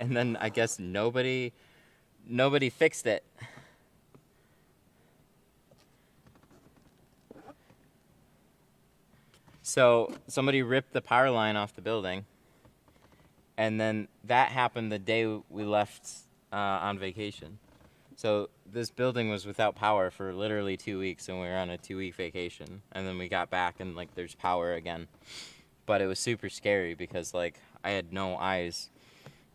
S1: and then I guess nobody fixed it. So somebody ripped the power line off the building, and then that happened the day we left on vacation. So this building was without power for literally 2 weeks, and we were on a 2-week vacation, and then we got back and like there's power again. But it was super scary because like I had no eyes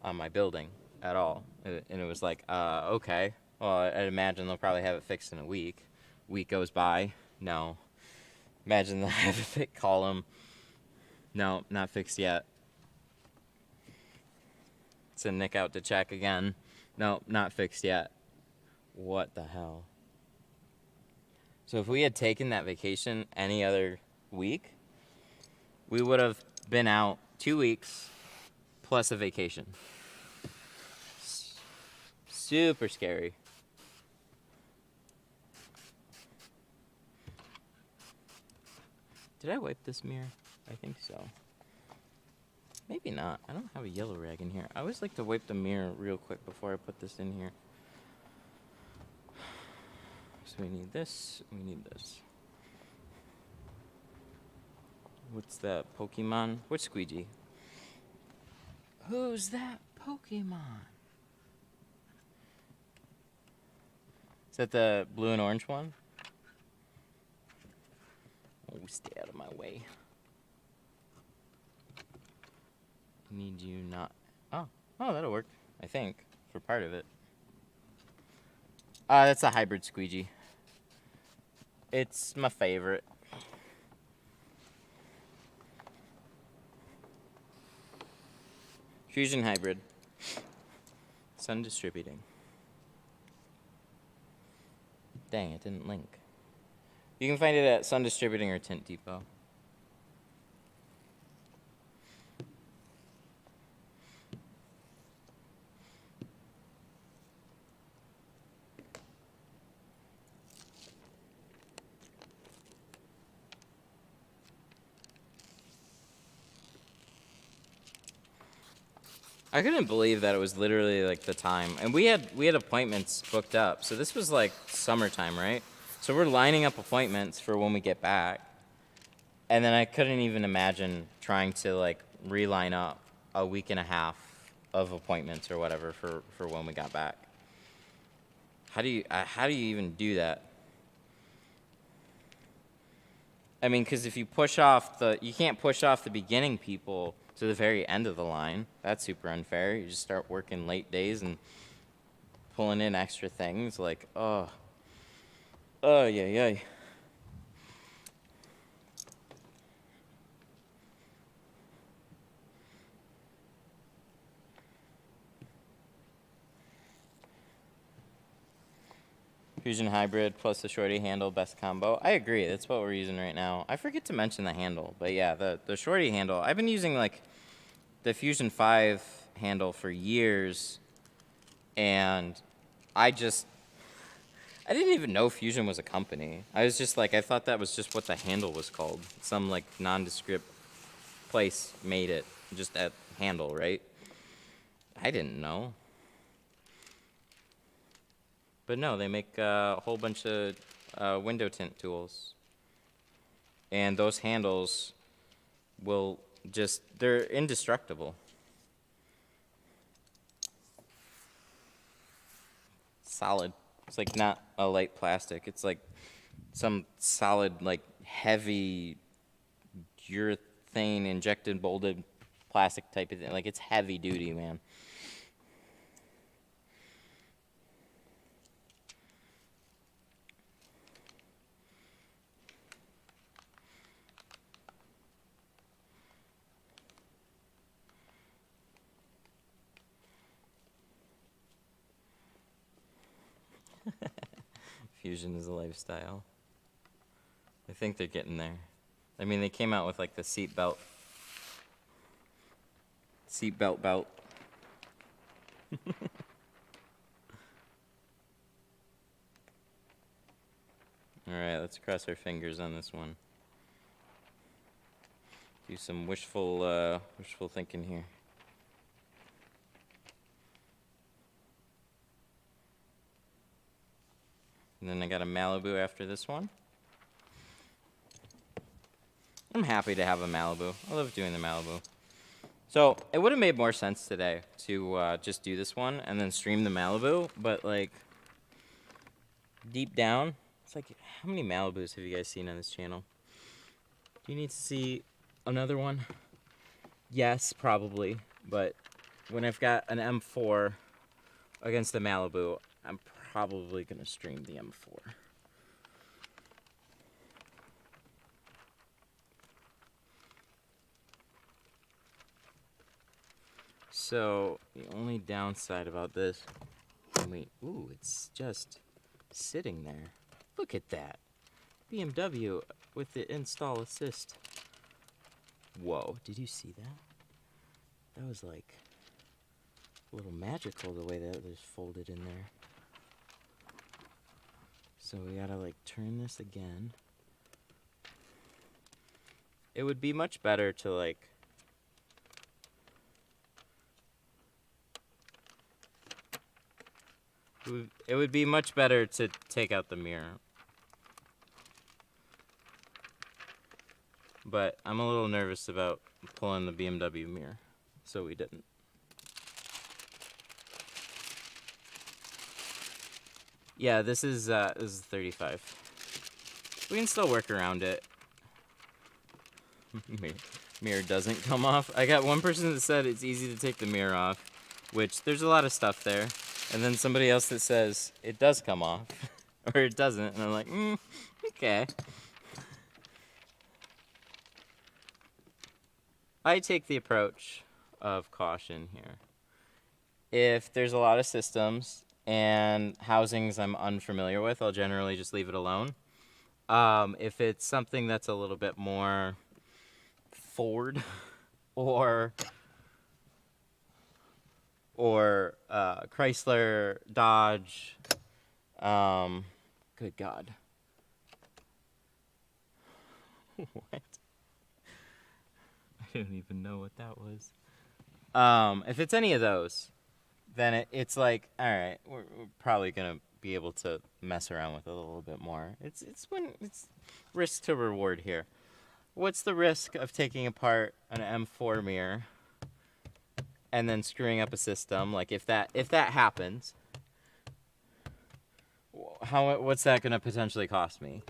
S1: on my building at all, and it was like, okay, well, I'd imagine they'll probably have it fixed in a week. Week goes by, no. Imagine they'll have it call them. No, not fixed yet. Send Nick out to check again. No, not fixed yet. What the hell? So if we had taken that vacation any other week, we would have been out 2 weeks plus a vacation. Super scary. Did I wipe this mirror? I think so. Maybe not. I don't have a yellow rag in here. I always like to wipe the mirror real quick before I put this in here. So we need this, we need this. What's that Pokemon? Which Squeegee? Who's that Pokemon? Is that the blue and orange one? Oh, stay out of my way. Need you not... Oh, that'll work, I think, for part of it. That's a hybrid Squeegee. It's my favorite. Fusion hybrid. Sun distributing. Dang, it didn't link. You can find it at Sun Distributing or Tint Depot. I couldn't believe that it was literally like the time, and we had appointments booked up. So this was like summertime, right? So we're lining up appointments for when we get back, and then I couldn't even imagine trying to like reline up a week and a half of appointments or whatever for when we got back. How do you even do that? I mean, because if you you can't push off the beginning people to the very end of the line. That's super unfair. You just start working late days and pulling in extra things like, yeah. Fusion Hybrid plus the shorty handle, best combo. I agree. That's what we're using right now. I forget to mention the handle, but yeah, the shorty handle. I've been using like the Fusion 5 handle for years, and I didn't even know Fusion was a company. I was just like, I thought that was just what the handle was called. Some like nondescript place made it, just that handle, right? I didn't know. But no, they make a whole bunch of window tint tools. And those handles will they're indestructible. Solid. It's like not a light plastic. It's like some solid, like heavy urethane injected molded plastic type of thing. Like it's heavy duty, man. Fusion is a lifestyle. I think they're getting there. I mean, they came out with like the seat belt belt. Alright, let's cross our fingers on this one. Do some wishful thinking here. And then I got a Malibu after this one. I'm happy to have a Malibu. I love doing the Malibu. So it would have made more sense today to just do this one and then stream the Malibu, but like deep down, it's like, how many Malibus have you guys seen on this channel? Do you need to see another one? Yes, probably, but when I've got an M4 against the Malibu, I'm probably gonna stream the M4. So the only downside about this, ooh, it's just sitting there. Look at that. BMW with the install assist. Whoa, did you see that? That was like a little magical the way that it was folded in there. So we gotta like turn this again. It would be much better to like it would be much better to take out the mirror. But I'm a little nervous about pulling the BMW mirror, so we didn't. Yeah, this is 35. We can still work around it. Mirror doesn't come off. I got one person that said it's easy to take the mirror off, which there's a lot of stuff there. And then somebody else that says it does come off, or it doesn't. And I'm like, okay. I take the approach of caution here. If there's a lot of systems and housings I'm unfamiliar with, I'll generally just leave it alone. If it's something that's a little bit more Ford or Chrysler, Dodge, good God. What? I don't even know what that was. If it's any of those, then it's like, all right, we're probably gonna be able to mess around with it a little bit more. It's risk to reward here. What's the risk of taking apart an M4 mirror and then screwing up a system? Like if that happens, what's that gonna potentially cost me?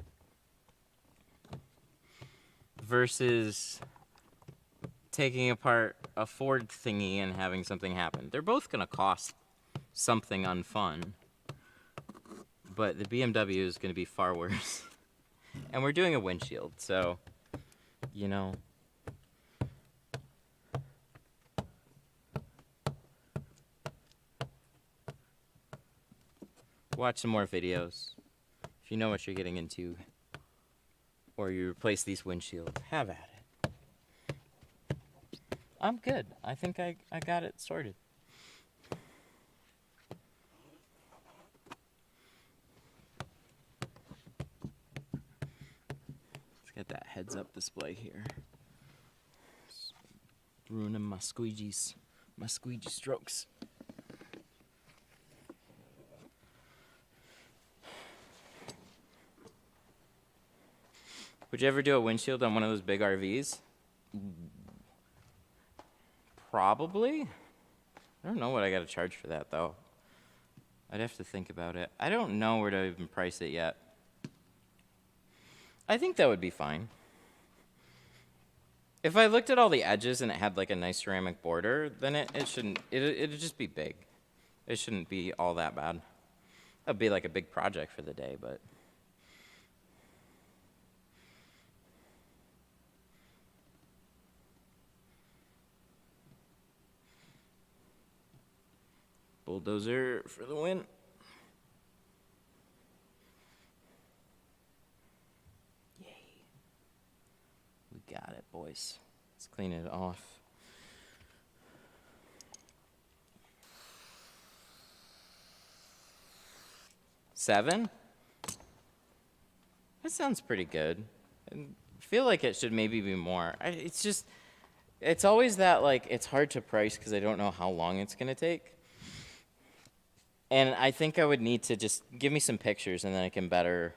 S1: Versus taking apart a Ford thingy and having something happen. They're both gonna cost something unfun, but the BMW is gonna be far worse. And we're doing a windshield, so, you know. Watch some more videos. If you know what you're getting into, or you replace these windshields, have at it. I'm good. I think I got it sorted. Let's get that heads-up display here. It's ruining my squeegees, my squeegee strokes. Would you ever do a windshield on one of those big RVs? Probably. I don't know what I got to charge for that, though. I'd have to think about it. I don't know where to even price it yet. I think that would be fine. If I looked at all the edges and it had like a nice ceramic border, then it shouldn't, it'd just be big. It shouldn't be all that bad. That'd be like a big project for the day, but. Bulldozer for the win. Yay. We got it, boys. Let's clean it off. Seven? That sounds pretty good. I feel like it should maybe be more. It's always that, like, it's hard to price because I don't know how long it's going to take. And I think I would need to just give me some pictures, and then I can better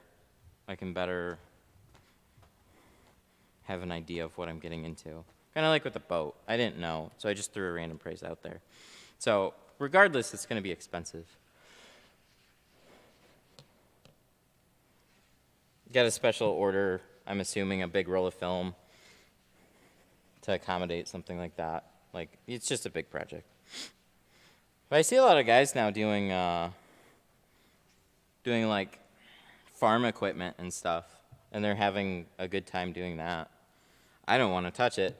S1: have an idea of what I'm getting into. Kind of like with the boat. I didn't know, so I just threw a random price out there. So regardless, it's going to be expensive. Got a special order, I'm assuming a big roll of film to accommodate something like that. Like, it's just a big project. But I see a lot of guys now doing like farm equipment and stuff, and they're having a good time doing that. I don't want to touch it.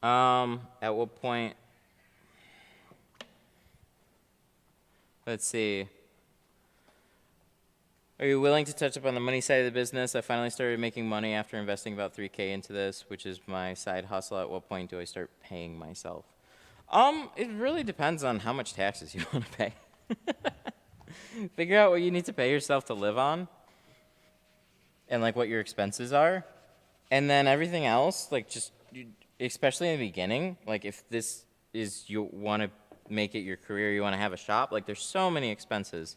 S1: At what point? Let's see. Are you willing to touch up on the money side of the business? I finally started making money after investing about $3,000 into this, which is my side hustle. At what point do I start paying myself? It really depends on how much taxes you want to pay. Figure out what you need to pay yourself to live on, and like what your expenses are, and then everything else, like just, especially in the beginning, like if this is, you want to make it your career, you want to have a shop, like there's so many expenses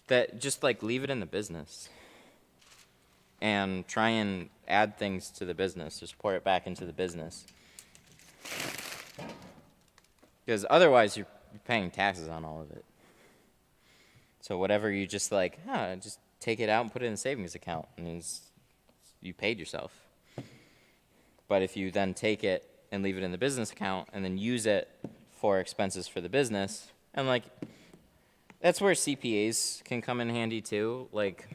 S1: that just like leave it in the business and try and add things to the business, just pour it back into the business. Because otherwise you're paying taxes on all of it. So whatever you just like, just take it out and put it in a savings account, and you paid yourself. But if you then take it and leave it in the business account and then use it for expenses for the business, and like, that's where CPAs can come in handy too. Like,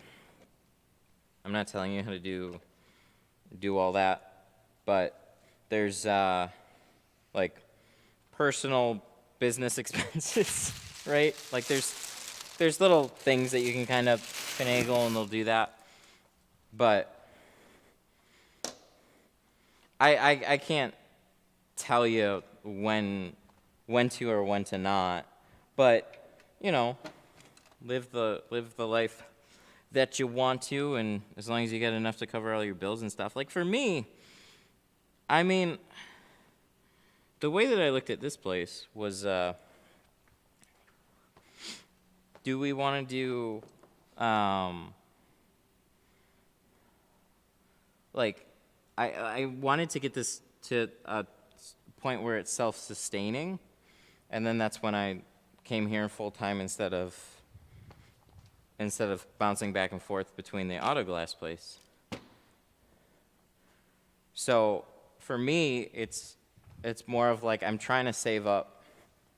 S1: I'm not telling you how to do all that, but there's like personal business expenses, right? Like there's little things that you can kind of finagle and they'll do that. But I can't tell you when to or when to not. But, you know, live the life that you want to, and as long as you get enough to cover all your bills and stuff. Like for me, I mean, the way that I looked at this place was, do we want to do, like, I wanted to get this to a point where it's self-sustaining, and then that's when I came here full-time instead of bouncing back and forth between the auto glass place. So for me, it's more of like I'm trying to save up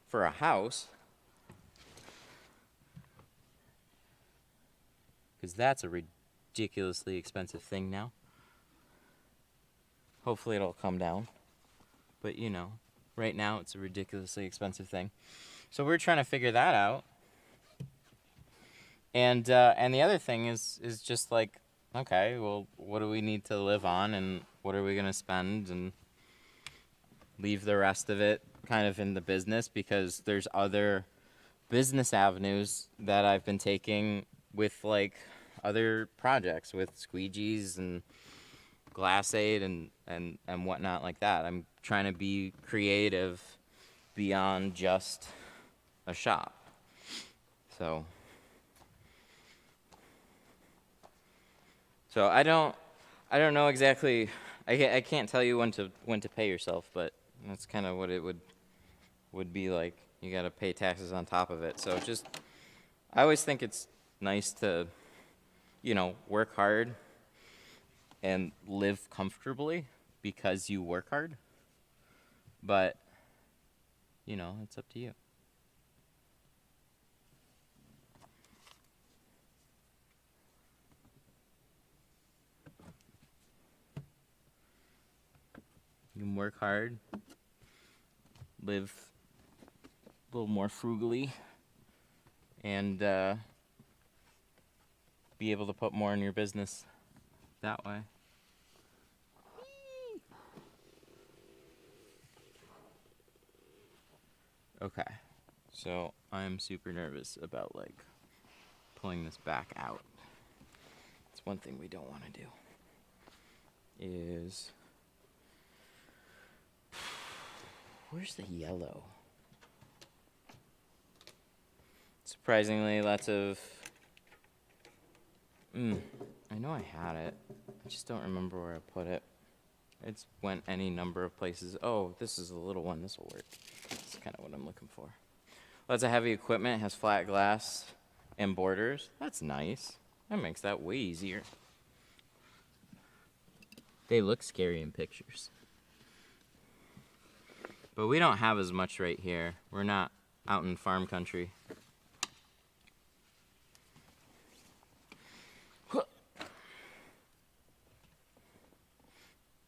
S1: for a house, because that's a ridiculously expensive thing now. Hopefully it'll come down, but you know, right now it's a ridiculously expensive thing. So we're trying to figure that out. And the other thing is just like, okay, well, what do we need to live on, and what are we gonna spend, and leave the rest of it kind of in the business, because there's other business avenues that I've been taking with like other projects with Squeegees and Glass Aid and whatnot like that. I'm trying to be creative beyond just a shop. So I don't know exactly. I can't tell you when to pay yourself, but that's kind of what it would be like. You got to pay taxes on top of it. So just, I always think it's nice to, you know, work hard and live comfortably because you work hard. But, you know, it's up to you. You can work hard, live a little more frugally, and be able to put more in your business that way. Okay, so I'm super nervous about like pulling this back out. It's one thing we don't want to do is, where's the yellow? Surprisingly, lots of, I know I had it. I just don't remember where I put it. It's went any number of places. Oh, this is a little one. This will work. That's kind of what I'm looking for. Lots of heavy equipment. Has flat glass and borders. That's nice. That makes that way easier. They look scary in pictures. But we don't have as much right here. We're not out in farm country.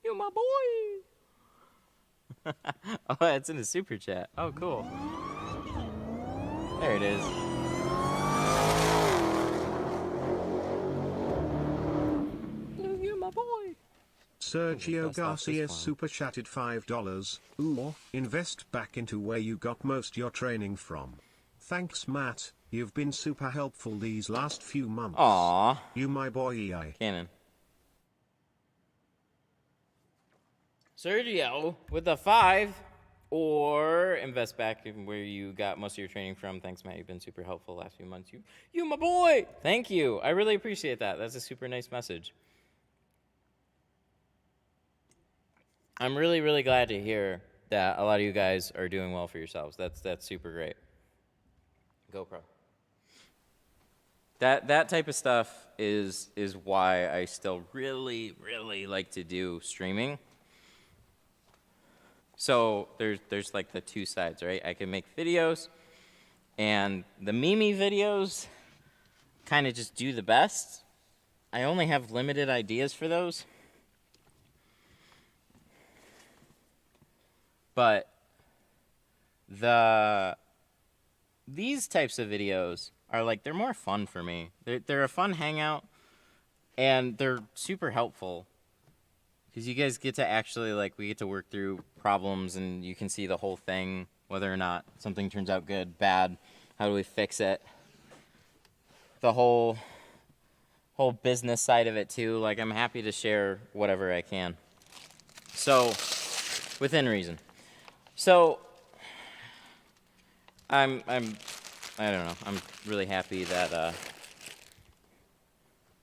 S1: You my boy. Oh, it's in the super chat. Oh, cool. There it is. You my boy.
S2: Sergio Garcia super chatted $5. Ooh, invest back into where you got most your training from. Thanks, Matt. You've been super helpful these last few months.
S1: Aww.
S2: You my boy.
S1: Cannon. Sergio with a 5, or invest back in where you got most of your training from. Thanks, Matt. You've been super helpful the last few months. You my boy. Thank you. I really appreciate that. That's a super nice message. I'm really, really glad to hear that a lot of you guys are doing well for yourselves. That's super great. GoPro. That type of stuff is why I still really, really like to do streaming. So there's like the two sides, right? I can make videos, and the Mimi videos kind of just do the best. I only have limited ideas for those. But these types of videos are like, they're more fun for me. They're a fun hangout, and they're super helpful because you guys get to actually, like, we get to work through problems, and you can see the whole thing, whether or not something turns out good, bad, how do we fix it, the whole business side of it too. Like, I'm happy to share whatever I can, so within reason. So I don't know, I'm really happy that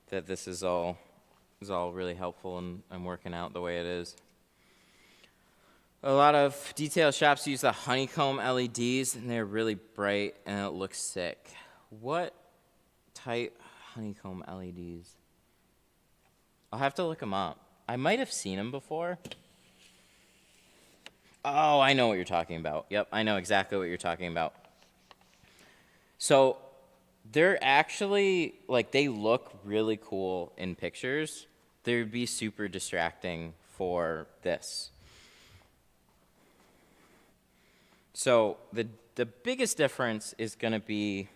S1: that this is all really helpful and working out the way it is. A lot of detail shops use the honeycomb LEDs, and they're really bright, and it looks sick. What type honeycomb LEDs? I'll have to look them up. I might have seen them before. Oh, I know what you're talking about. Yep, I know exactly what you're talking about. So they're actually, like, they look really cool in pictures. They'd be super distracting for this. So the biggest difference is going to be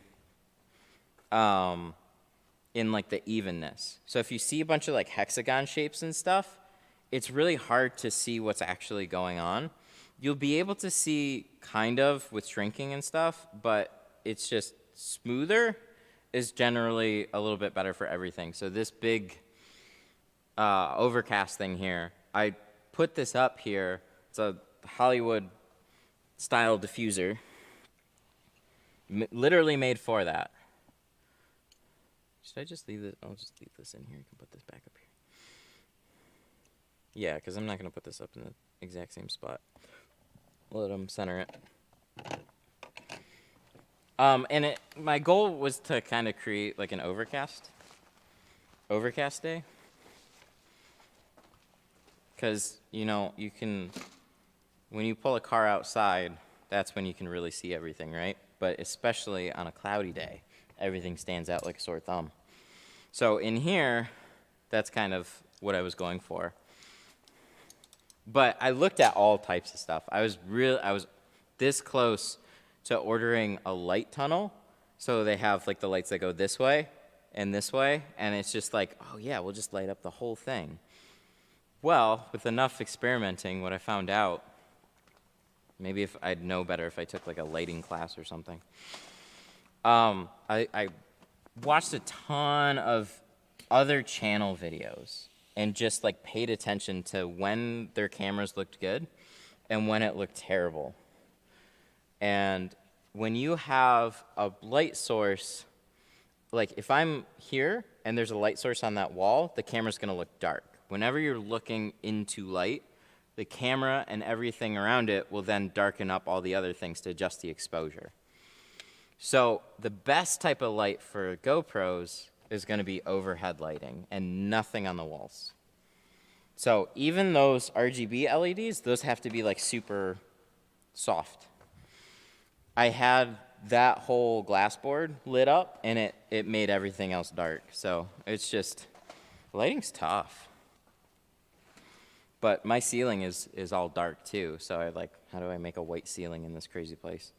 S1: in, like, the evenness. So if you see a bunch of, like, hexagon shapes and stuff, it's really hard to see what's actually going on. You'll be able to see kind of with shrinking and stuff, but it's just smoother is generally a little bit better for everything. So this big overcast thing here, I put this up here. It's a Hollywood style diffuser, literally made for that. Should I just leave it? I'll just leave this in here. I can put this back up here. Yeah, because I'm not going to put this up in the exact same spot. Let them center it. And my goal was to kind of create like an overcast day. Because, you know, you can, when you pull a car outside, that's when you can really see everything, right? But especially on a cloudy day, everything stands out like a sore thumb. So in here, that's kind of what I was going for. But I looked at all types of stuff. I was this close to ordering a light tunnel. So they have like the lights that go this way, and it's just like, oh yeah, we'll just light up the whole thing. Well, with enough experimenting, what I found out, maybe if I'd know better if I took like a lighting class or something. I watched a ton of other channel videos and just like paid attention to when their cameras looked good and when it looked terrible. And when you have a light source, like if I'm here and there's a light source on that wall, the camera's gonna look dark. Whenever you're looking into light, the camera and everything around it will then darken up all the other things to adjust the exposure. So the best type of light for GoPros is going to be overhead lighting and nothing on the walls. So even those RGB LEDs, those have to be like super soft. I had that whole glass board lit up and it made everything else dark. So it's just, lighting's tough. But my ceiling is all dark too, so I like, how do I make a white ceiling in this crazy place?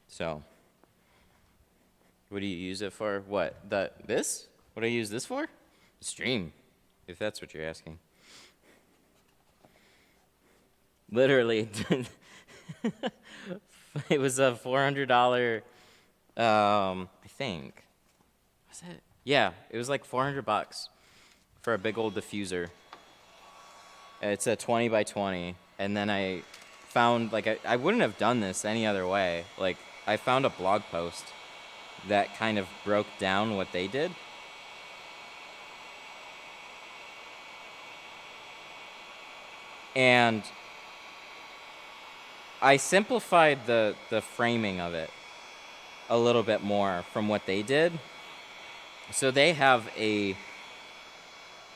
S1: So, what do you use it for? What, this? What do I use this for? Stream, if that's what you're asking. Literally, it was a $400, I think. Was it? Yeah, it was like $400 for a big old diffuser. It's a 20 by 20, and then I found, like, I wouldn't have done this any other way. Like, I found a blog post that kind of broke down what they did. And I simplified the framing of it a little bit more from what they did. So they have a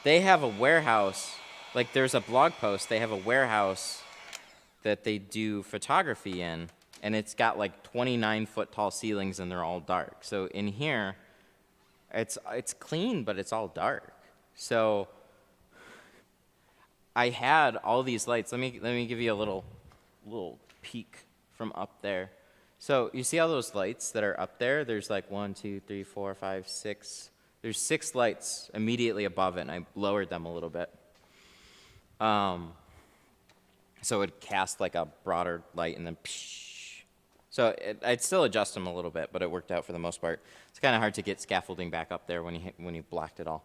S1: warehouse, like there's a blog post, they have a warehouse that they do photography in, and it's got like 29-foot tall ceilings and they're all dark. So in here, it's clean, but it's all dark. So I had all these lights. Let me give you a little peek from up there. So you see all those lights that are up there? There's like 1, 2, 3, 4, 5, 6. There's 6 lights immediately above it, and I lowered them a little bit. So it would cast like a broader light, and then psh. So I'd still adjust them a little bit, but it worked out for the most part. It's kind of hard to get scaffolding back up there when you blocked it all.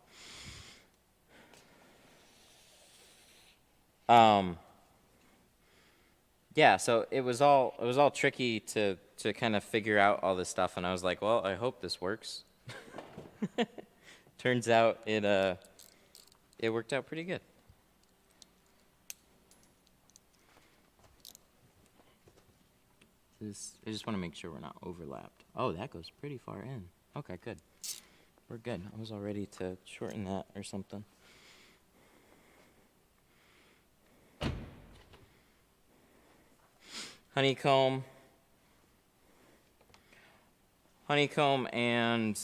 S1: Yeah, so it was all tricky to kind of figure out all this stuff, and I was like, well, I hope this works. Turns out it worked out pretty good. I just want to make sure we're not overlapped. Oh, that goes pretty far in. Okay, good. We're good. I was all ready to shorten that or something. Honeycomb and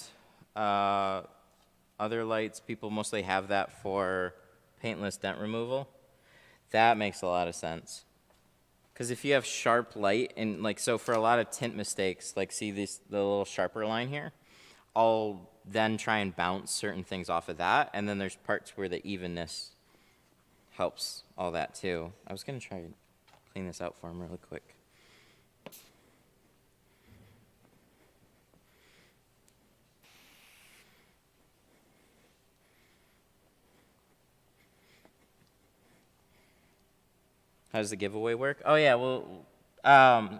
S1: other lights, people mostly have that for paintless dent removal. That makes a lot of sense. Because if you have sharp light, and like, so for a lot of tint mistakes, like see the little sharper line here, I'll then try and bounce certain things off of that, and then there's parts where the evenness helps all that too. I was gonna try and clean this out for him really quick. How does the giveaway work? Oh yeah, well,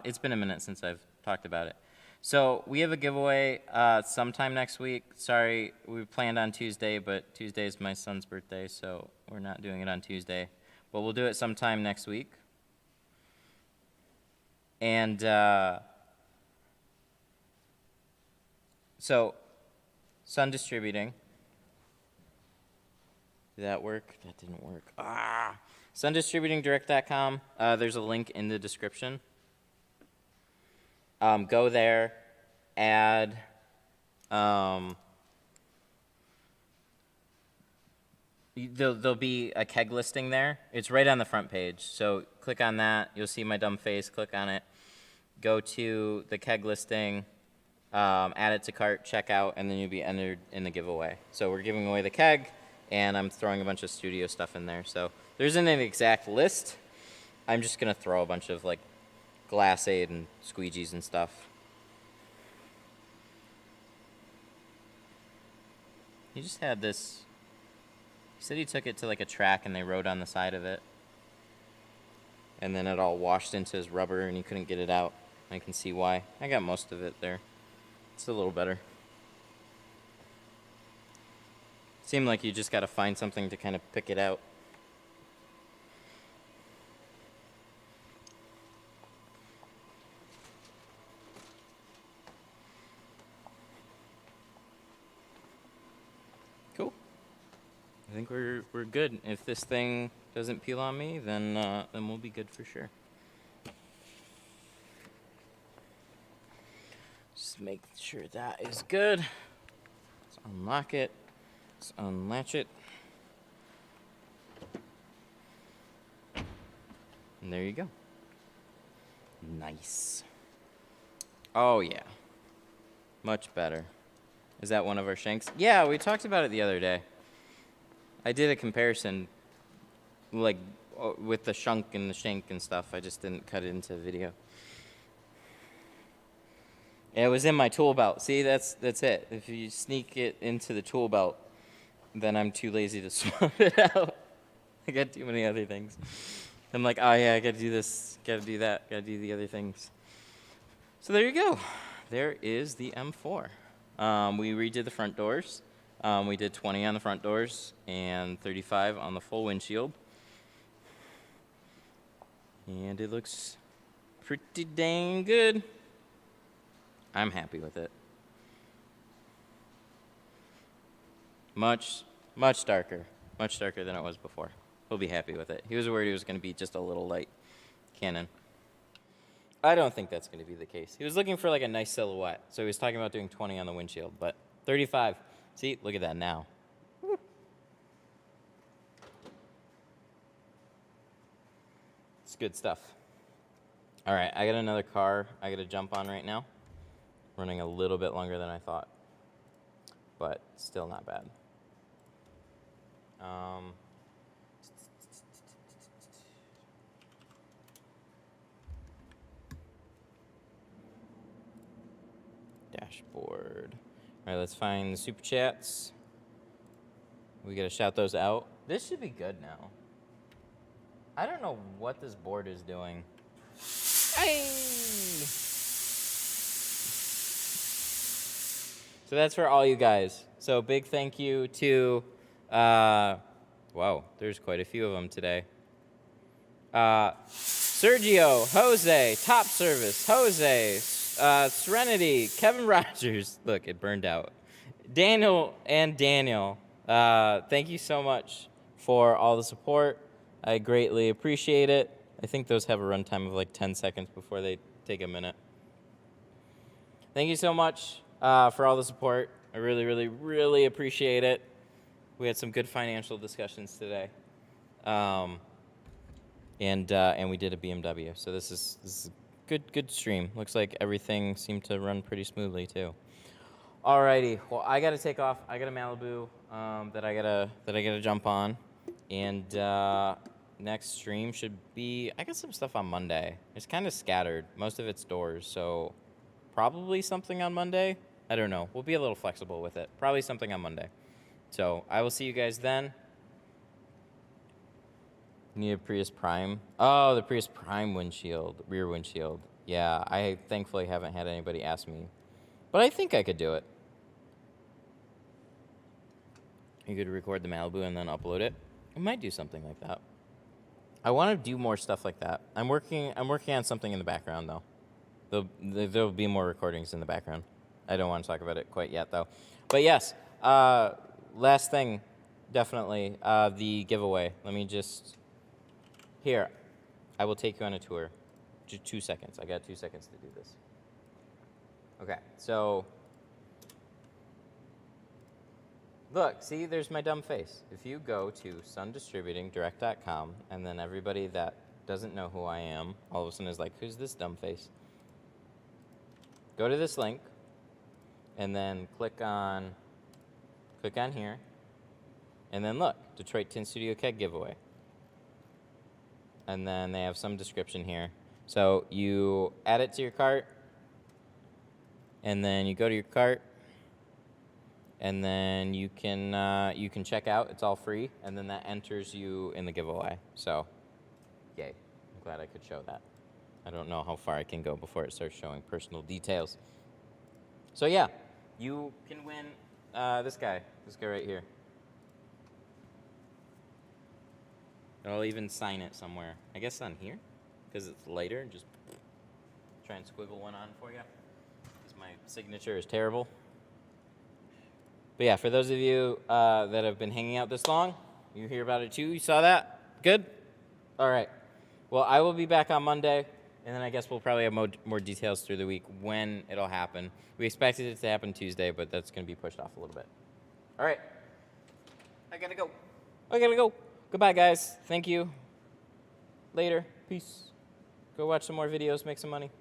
S1: it's been a minute since I've talked about it. So we have a giveaway sometime next week. Sorry, we planned on Tuesday, but Tuesday is my son's birthday, so we're not doing it on Tuesday. But we'll do it sometime next week. And so, Sun Distributing. Did that work? That didn't work. SunDistributingDirect.com. There's a link in the description. Go there, add there'll be a keg listing there. It's right on the front page. So click on that. You'll see my dumb face. Click on it. Go to the keg listing, add it to cart, check out, and then you'll be entered in the giveaway. So we're giving away the keg, and I'm throwing a bunch of studio stuff in there. So there isn't an exact list. I'm just going to throw a bunch of like Glass Aid and Squeegees and stuff. He just had this. He said he took it to like a track and they rode on the side of it. And then it all washed into his rubber and he couldn't get it out. I can see why. I got most of it there. It's a little better. Seemed like you just got to find something to kind of pick it out. Cool. I think we're good. If this thing doesn't peel on me, then we'll be good for sure. Just make sure that is good. Let's unlock it. Let's unlatch it. And there you go. Nice. Oh yeah. Much better. Is that one of our shanks? Yeah, we talked about it the other day. I did a comparison, like, with the shunk and the shank and stuff. I just didn't cut it into video. It was in my tool belt. See, that's it. If you sneak it into the tool belt, then I'm too lazy to swap it out. I got too many other things. I'm like, oh yeah, I gotta do this, gotta do that, gotta do the other things. So there you go. There is the M4. We redid the front doors. We did 20 on the front doors and 35 on the full windshield. And it looks pretty dang good. I'm happy with it. Much darker. Much darker than it was before. He'll be happy with it. He was worried it was going to be just a little light Canon. I don't think that's going to be the case. He was looking for like a nice silhouette. So he was talking about doing 20 on the windshield, but 35. See, look at that now. good stuff. All right, I got another car I got to jump on right now. Running a little bit longer than I thought, but still not bad. Dashboard. All right, let's find the super chats. We got to shout those out. This should be good now. I don't know what this board is doing. Hey! So that's for all you guys. So big thank you to, wow, there's quite a few of them today. Sergio, Jose, Top Service, Jose, Serenity, Kevin Rogers. Look, it burned out. Daniel and Daniel, thank you so much for all the support. I greatly appreciate it. I think those have a runtime of like 10 seconds before they take a minute. Thank you so much for all the support. I really, really, really appreciate it. We had some good financial discussions today. And we did a BMW. So this is a good stream. Looks like everything seemed to run pretty smoothly too. Alrighty, well I gotta take off. I got a Malibu that I gotta jump on. And next stream should be, I got some stuff on Monday. It's kind of scattered. Most of it's doors, so probably something on Monday. I don't know. We'll be a little flexible with it. Probably something on Monday. So I will see you guys then. Need a Prius Prime. Oh, the Prius Prime windshield, rear windshield. Yeah, I thankfully haven't had anybody ask me. But I think I could do it. You could record the Malibu and then upload it. I might do something like that. I want to do more stuff like that. I'm working on something in the background though. There'll be more recordings in the background. I don't want to talk about it quite yet though. But yes, last thing, definitely the giveaway. Let me just here. I will take you on a tour. Just 2 seconds. I got 2 seconds to do this. Okay, so look, see, there's my dumb face. If you go to sundistributingdirect.com, and then everybody that doesn't know who I am, all of a sudden is like, who's this dumb face? Go to this link, and then click on here, and then look, Detroit Tint Studio Keg giveaway. And then they have some description here. So you add it to your cart, and then you go to your cart, and then you can check out. It's all free, and then that enters you in the giveaway. So, yay! I'm glad I could show that. I don't know how far I can go before it starts showing personal details. So yeah, you can win this guy right here. I'll even sign it somewhere. I guess on here, because it's lighter. Just try and squiggle one on for you, because my signature is terrible. But yeah, for those of you that have been hanging out this long, you hear about it too. You saw that? Good? All right. Well, I will be back on Monday, and then I guess we'll probably have more details through the week when it'll happen. We expected it to happen Tuesday, but that's going to be pushed off a little bit. All right. I gotta go. Goodbye, guys. Thank you. Later. Peace. Go watch some more videos, make some money.